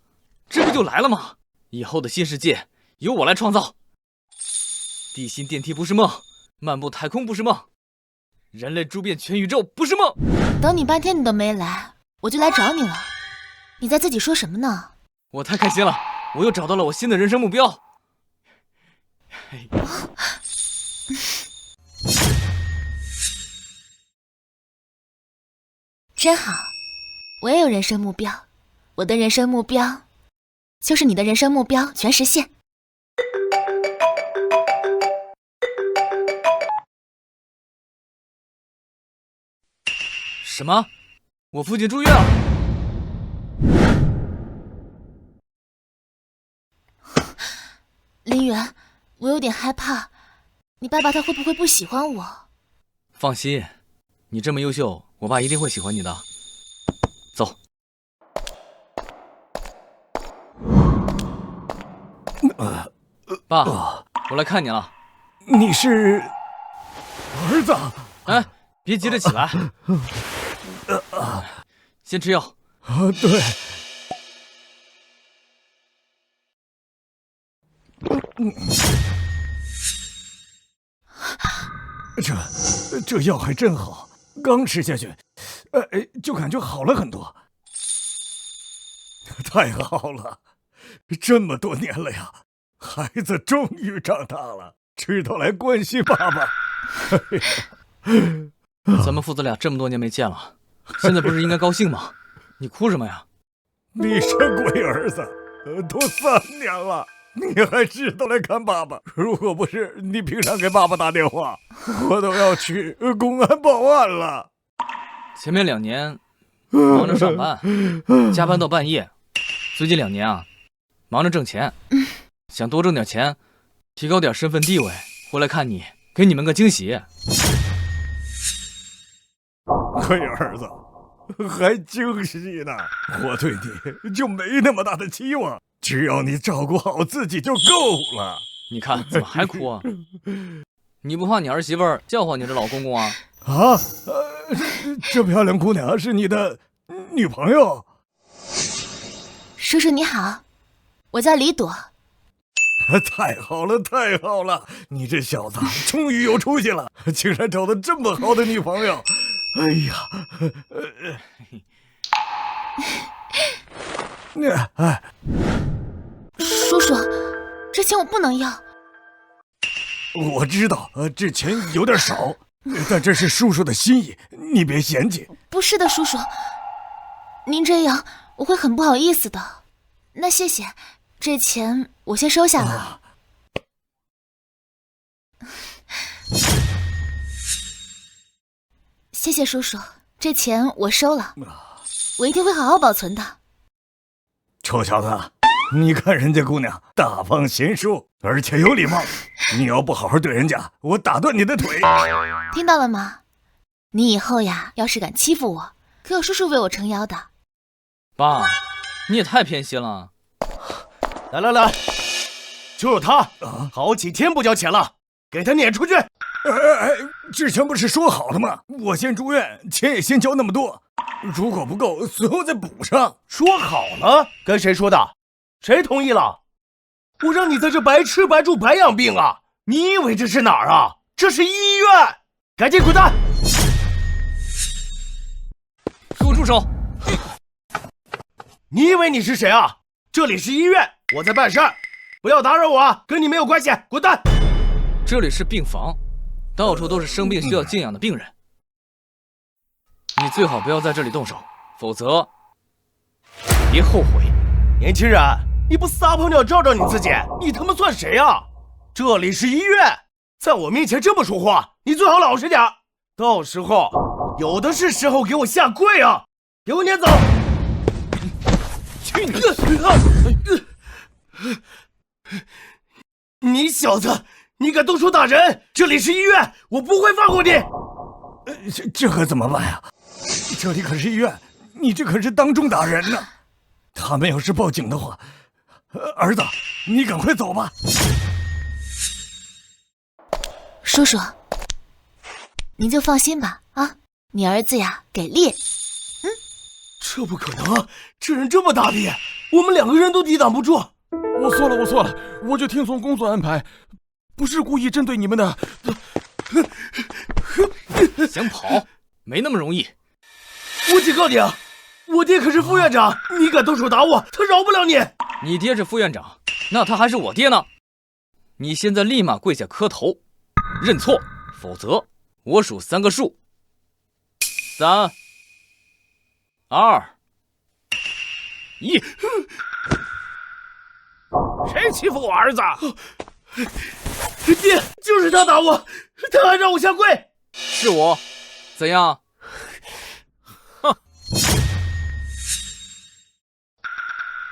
这不就来了吗？以后的新世界由我来创造。地心电梯不是梦，漫步太空不是梦，人类诛遍全宇宙不是梦。等你半天你都没来，我就来找你了。你在自己说什么呢？我太开心了，我又找到了我新的人生目标。真好，我也有人生目标。我的人生目标就是你的人生目标全实现。什么？我父亲住院了？林远，我有点害怕，你爸爸他会不会不喜欢我？放心，你这么优秀，我爸一定会喜欢你的。走。爸，我来看你了。你是儿子？哎，别急着起来，先吃药。对。这药还真好，刚吃下去，就感觉好了很多。太好了，这么多年了呀，孩子终于长大了，知道来关心爸爸。咱们父子俩这么多年没见了，现在不是应该高兴吗？你哭什么呀？你是鬼儿子，都3年了，你还知道来看爸爸。如果不是你平常给爸爸打电话，我都要去公安报案了。前面2年忙着上班，加班到半夜，最近2年啊，忙着挣钱，想多挣点钱，提高点身份地位，回来看你，给你们个惊喜。鬼儿子，还惊喜呢！我对你就没那么大的期望，只要你照顾好自己就够了。你看，怎么还哭啊？你不怕你儿媳妇叫唤你这老公公啊？啊，这漂亮姑娘是你的女朋友？叔叔你好，我叫李朵。太好了，太好了！你这小子终于有出息了，竟然找到这么好的女朋友。哎呀，叔叔，这钱我不能要。我知道，这钱有点少，但这是叔叔的心意，你别嫌弃。不是的，叔叔，您这样我会很不好意思的。那谢谢，这钱我先收下了。谢谢叔叔，这钱我收了，我一定会好好保存的。臭小子，你看人家姑娘大方贤淑，而且有礼貌，你要不好好对人家，我打断你的腿。听到了吗？你以后呀，要是敢欺负我，可有叔叔为我撑腰的。爸，你也太偏心了。来，就是他，好几天不交钱了，给他撵出去。之前不是说好了吗？我先住院，钱也先交那么多，如果不够，随后再补上。说好了，跟谁说的？谁同意了？我让你在这白吃白住白养病啊！你以为这是哪儿啊？这是医院！赶紧滚蛋！给我住手！你以为你是谁啊？这里是医院，我在办事儿，不要打扰我啊，跟你没有关系，滚蛋！这里是病房。到处都是生病需要静养的病人，你最好不要在这里动手，否则别后悔。年轻人，你不撒泡尿照照你自己，你他妈算谁啊？这里是医院，在我面前这么说话，你最好老实点，到时候有的是时候给我下跪啊！给我撵走！去你的！你小子！你敢动手打人！这里是医院，我不会放过你。这可怎么办呀？这里可是医院，你这可是当众打人呢。他们要是报警的话，儿子，你赶快走吧。叔叔，您就放心吧啊，你儿子呀给力。这不可能，这人这么大力，我们2个人都抵挡不住。我错了，我就听从工作安排。不是故意针对你们的。想跑没那么容易。我警告你啊，我爹可是副院长，你敢动手打我，他饶不了你。你爹是副院长，那他还是我爹呢。你现在立马跪下磕头，认错，否则我数3个数。3、2、1。谁欺负我儿子？爹，就是他打我，他还让我下跪。是我，怎样？哼！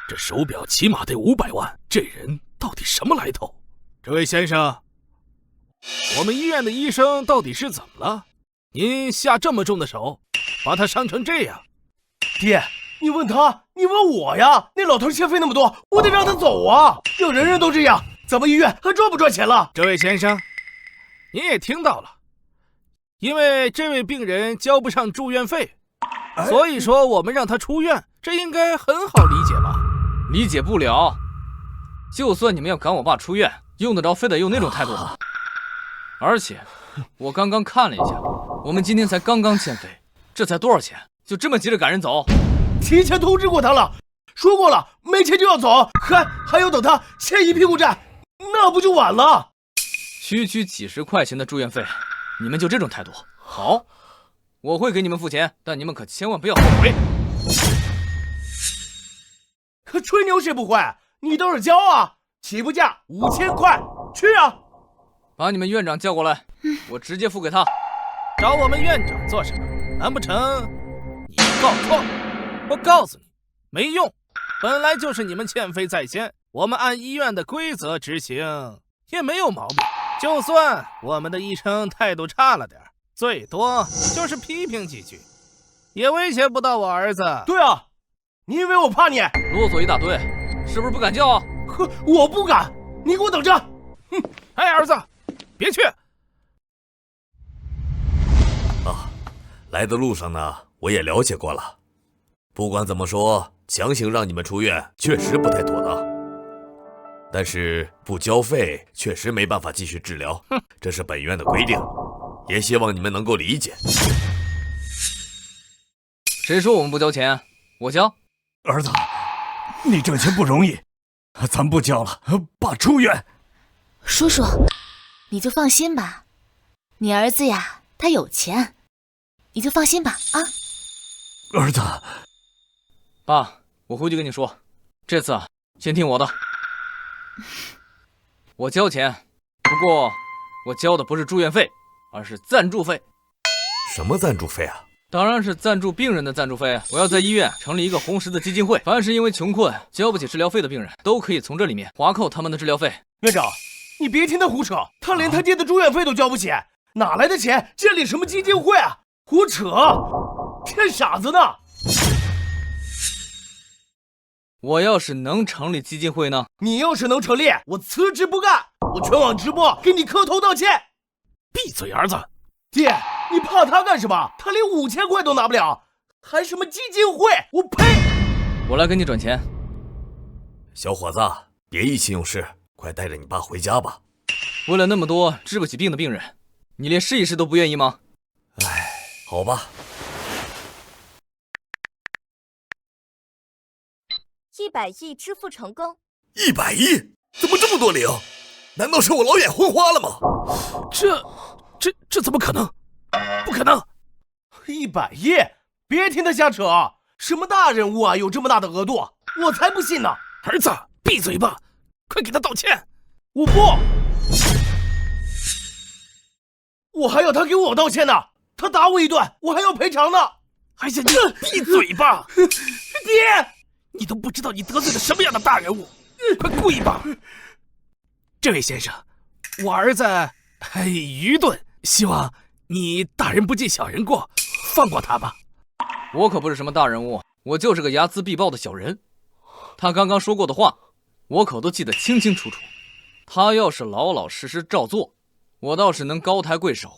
这手表起码得500万，这人到底什么来头？这位先生，我们医院的医生到底是怎么了？您下这么重的手，把他伤成这样。爹，你问他，你问我呀？那老头欠费那么多，我得让他走啊！要人人都这样，咱们医院还赚不赚钱了？这位先生，您也听到了，因为这位病人交不上住院费，所以说我们让他出院，这应该很好理解吧？理解不了。就算你们要赶我爸出院，用得着非得用那种态度吗？而且我刚刚看了一下，我们今天才刚刚欠费，这才多少钱？就这么急着赶人走？提前通知过他了，说过了，没钱就要走，还要等他欠一屁股债，那不就晚了？区区几十块钱的住院费，你们就这种态度？好，我会给你们付钱，但你们可千万不要后悔。吹牛谁不会？你倒是交啊！起步价5000块，去啊！把你们院长叫过来，我直接付给他。找我们院长做什么？难不成你告状？我告诉你，没用。本来就是你们欠费在先，我们按医院的规则执行也没有毛病。就算我们的医生态度差了点，最多就是批评几句，也威胁不到我儿子。对啊，你以为我怕你？啰嗦一大堆，是不是不敢叫啊？呵，我不敢，你给我等着！哼，哎，儿子，别去。来的路上呢，我也了解过了。不管怎么说，强行让你们出院确实不太妥当。但是不交费确实没办法继续治疗，这是本院的规定，也希望你们能够理解。谁说我们不交钱？我交。儿子，你挣钱不容易，咱不交了，爸出院。叔叔，你就放心吧，你儿子呀，他有钱，你就放心吧啊。儿子，爸，我回去跟你说，这次先听我的。我交钱，不过我交的不是住院费，而是赞助费。什么赞助费啊？当然是赞助病人的赞助费。我要在医院成立一个红十字基金会，凡是因为穷困交不起治疗费的病人，都可以从这里面划扣他们的治疗费。院长，你别听他胡扯，他连他爹的住院费都交不起，哪来的钱建立什么基金会啊？胡扯，骗傻子呢！我要是能成立基金会呢？你要是能成立，我辞职不干，我全网直播给你磕头道歉。闭嘴，儿子！爹，你怕他干什么？他连5000块都拿不了，还什么基金会？我呸！我来给你转钱。小伙子，别意气用事，快带着你爸回家吧。为了那么多治不起病的病人，你连试一试都不愿意吗？唉，好吧。100亿支付成功。100亿？怎么这么多零？难道是我老眼昏花了吗？这怎么可能？不可能！100亿？别听他瞎扯，什么大人物啊，有这么大的额度？我才不信呢！儿子，闭嘴吧，快给他道歉！我不，我还要他给我道歉呢。他打我一顿，我还要赔偿呢。哎呀，你闭嘴吧！爹，你都不知道你得罪了什么样的大人物，快跪吧！这位先生，我儿子愚钝，希望你大人不计小人过，放过他吧。我可不是什么大人物，我就是个睚眦必报的小人。他刚刚说过的话，我可都记得清清楚楚。他要是老老实实照做，我倒是能高抬贵手；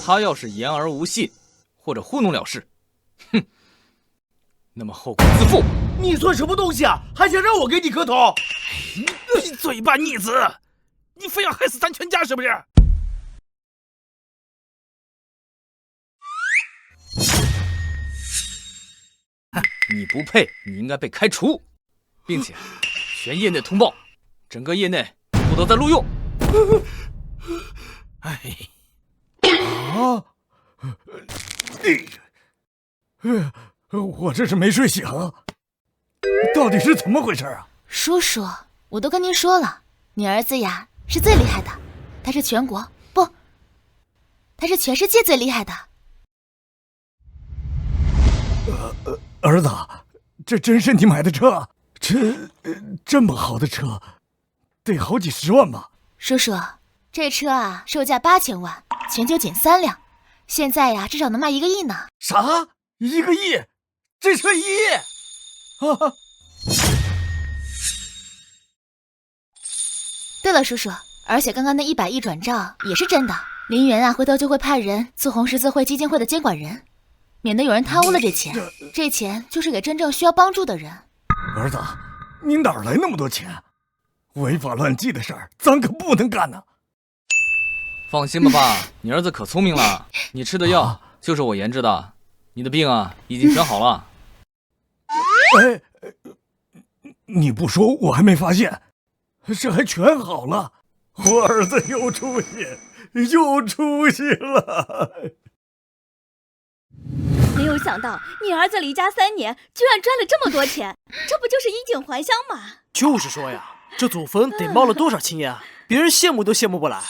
他要是言而无信，或者糊弄了事，哼，那么后果自负。你算什么东西啊？还想让我给你磕头？你闭嘴吧，逆子！你非要害死咱全家是不是？你不配，你应该被开除，并且全业内通报，整个业内不得再录用。哎，我这是没睡醒，到底是怎么回事啊？叔叔，我都跟您说了，你儿子呀是最厉害的，他是全国不，他是全世界最厉害的。儿子，这真是你买的车？这么好的车，得好几10万吧？叔叔，这车啊售价8000万，全球仅3辆，现在呀至少能卖1个亿呢。啥？1个亿？这车1亿？啊！对了，叔叔，而且刚刚那100亿转账也是真的。林园啊，回头就会派人做红十字会基金会的监管人，免得有人贪污了这钱。这钱就是给真正需要帮助的人。儿子，你哪来那么多钱？违法乱纪的事儿，咱可不能干呢。放心吧，爸，你儿子可聪明了。你吃的药就是我研制的，你的病啊已经全好了。哎，你不说我还没发现，这还全好了。我儿子有出息，有出息了。没有想到你儿子离家3年，居然赚了这么多钱，这不就是衣锦还乡吗？就是说呀，这祖坟得冒了多少青烟，别人羡慕都羡慕不来。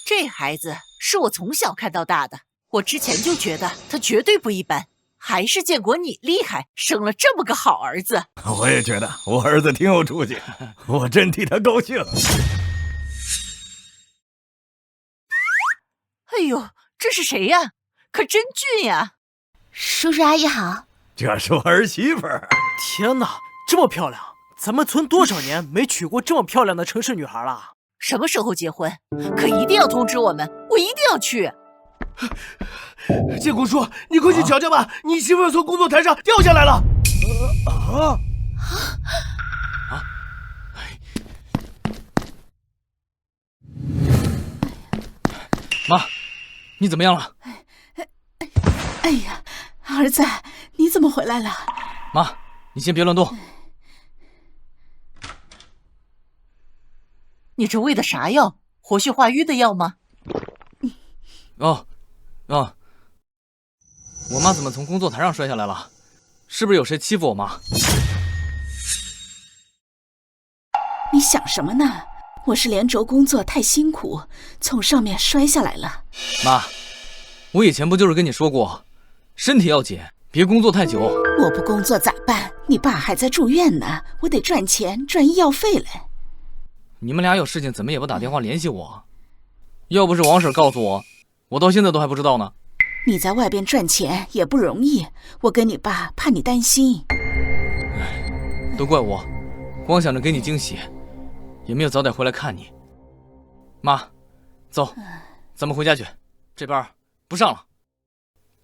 这孩子是我从小看到大的，我之前就觉得他绝对不一般，还是建国你厉害，生了这么个好儿子。我也觉得我儿子挺有出息，我真替他高兴。哎呦，这是谁呀？可真俊呀！叔叔阿姨好，这是我儿媳妇儿。天哪，这么漂亮！咱们村多少年没娶过这么漂亮的城市女孩了？什么时候结婚？可一定要通知我们，我一定要去。建国叔，你快去瞧瞧吧，你媳妇儿从工作台上掉下来了。妈，你怎么样了？哎呀，儿子，你怎么回来了？妈，你先别乱动。你这喂的啥药？活血化瘀的药吗？哦，我妈怎么从工作台上摔下来了？是不是有谁欺负我妈？你想什么呢？我是连轴工作太辛苦，从上面摔下来了。妈，我以前不就是跟你说过，身体要紧，别工作太久。我不工作咋办？你爸还在住院呢，我得赚钱赚医药费嘞。你们俩有事情怎么也不打电话联系我？要不是王婶告诉我，我到现在都还不知道呢。你在外边赚钱也不容易，我跟你爸怕你担心。都怪我，光想着给你惊喜，也没有早点回来看你。妈，走，咱们回家去，这班不上了。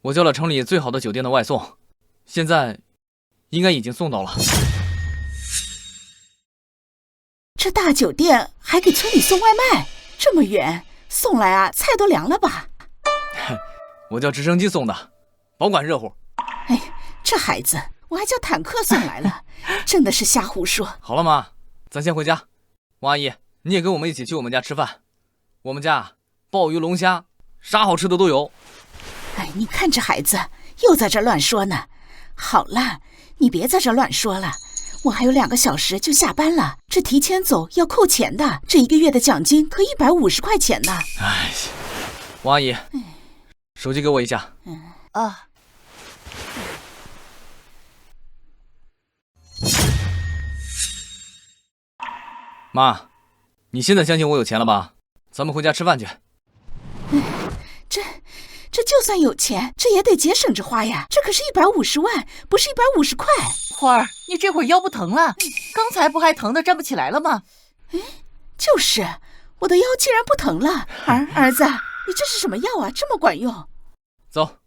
我叫了城里最好的酒店的外送，现在应该已经送到了。这大酒店还给村里送外卖，这么远送来啊，菜都凉了吧？我叫直升机送的，保管热乎。哎，这孩子，我还叫坦克送来了，真的是瞎胡说。好了妈，咱先回家。王阿姨，你也跟我们一起去我们家吃饭。我们家鲍鱼、龙虾，啥好吃的都有。哎，你看这孩子又在这乱说呢。好了，你别在这乱说了。我还有2个小时就下班了，这提前走要扣钱的，这1个月的奖金可150块钱呢。哎，王阿姨，手机给我一下。啊。妈，你现在相信我有钱了吧？咱们回家吃饭去。这就算有钱，这也得节省着花呀。这可是150万，不是150块。花儿，你这会儿腰不疼了？刚才不还疼得站不起来了吗？就是，我的腰竟然不疼了。儿子，你这是什么药啊？这么管用？走，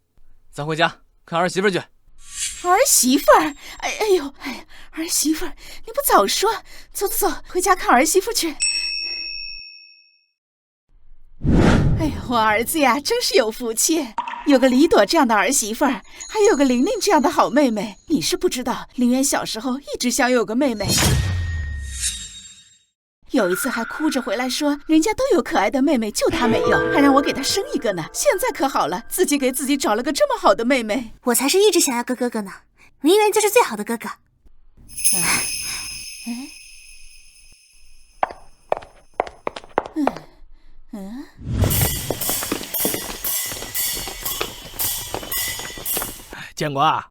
咱回家看儿媳妇去。儿媳妇儿？哎呦，儿媳妇儿，你不早说！走，回家看儿媳妇去。哎呀，我儿子呀，真是有福气，有个李朵这样的儿媳妇儿，还有个玲玲这样的好妹妹。你是不知道，林渊小时候一直想有个妹妹，有一次还哭着回来说，人家都有可爱的妹妹，就他没有，还让我给他生一个呢。现在可好了，自己给自己找了个这么好的妹妹。我才是一直想要个哥哥呢，林渊就是最好的哥哥。建国啊，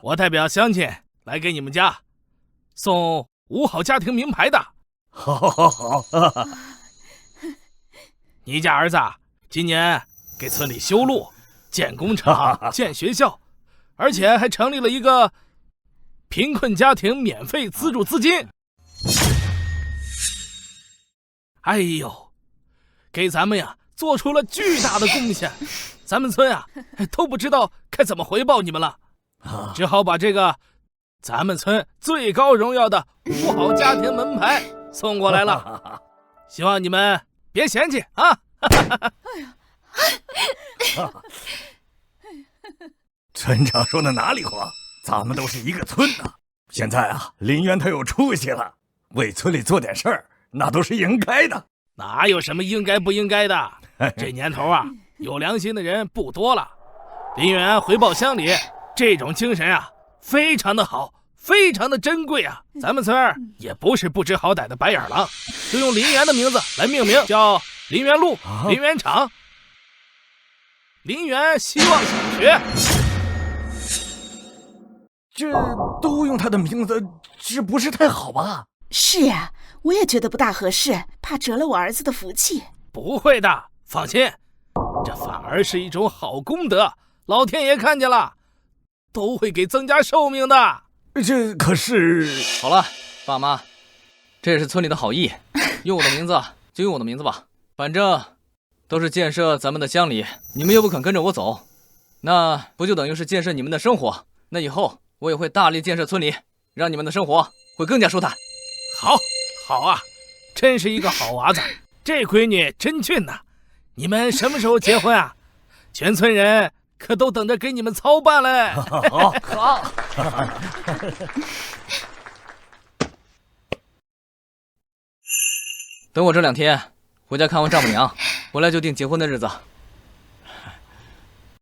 我代表乡亲来给你们家送5好家庭名牌的。好，你家儿子今年给村里修路、建工厂、建学校，而且还成立了一个贫困家庭免费资助资金。哎呦，给咱们呀做出了巨大的贡献，咱们村啊都不知道该怎么回报你们了，只好把这个咱们村最高荣耀的5好家庭门牌送过来了，希望你们别嫌弃啊！村长说的哪里话，咱们都是一个村的。现在啊，林渊他有出息了，为村里做点事儿，那都是应该的。哪有什么应该不应该的？这年头啊，有良心的人不多了。林渊回报乡里，这种精神啊，非常的好，非常的珍贵啊。咱们村也不是不知好歹的白眼狼，就用林渊的名字来命名，叫林渊路、林渊厂、林渊希望小学。这都用他的名字，这不是太好吧？是啊，我也觉得不大合适，怕折了我儿子的福气。不会的，放心，这反而是一种好功德，老天爷看见了，都会给增加寿命的。这可是……好了，爸妈，这也是村里的好意，用我的名字就用我的名字吧，反正都是建设咱们的乡里，你们又不肯跟着我走，那不就等于是建设你们的生活？那以后我也会大力建设村里，让你们的生活会更加舒坦。好啊，真是一个好娃子，这闺女真俊呐！你们什么时候结婚啊？全村人可都等着给你们操办嘞！好。等我这2天回家看望丈母娘，回来就定结婚的日子。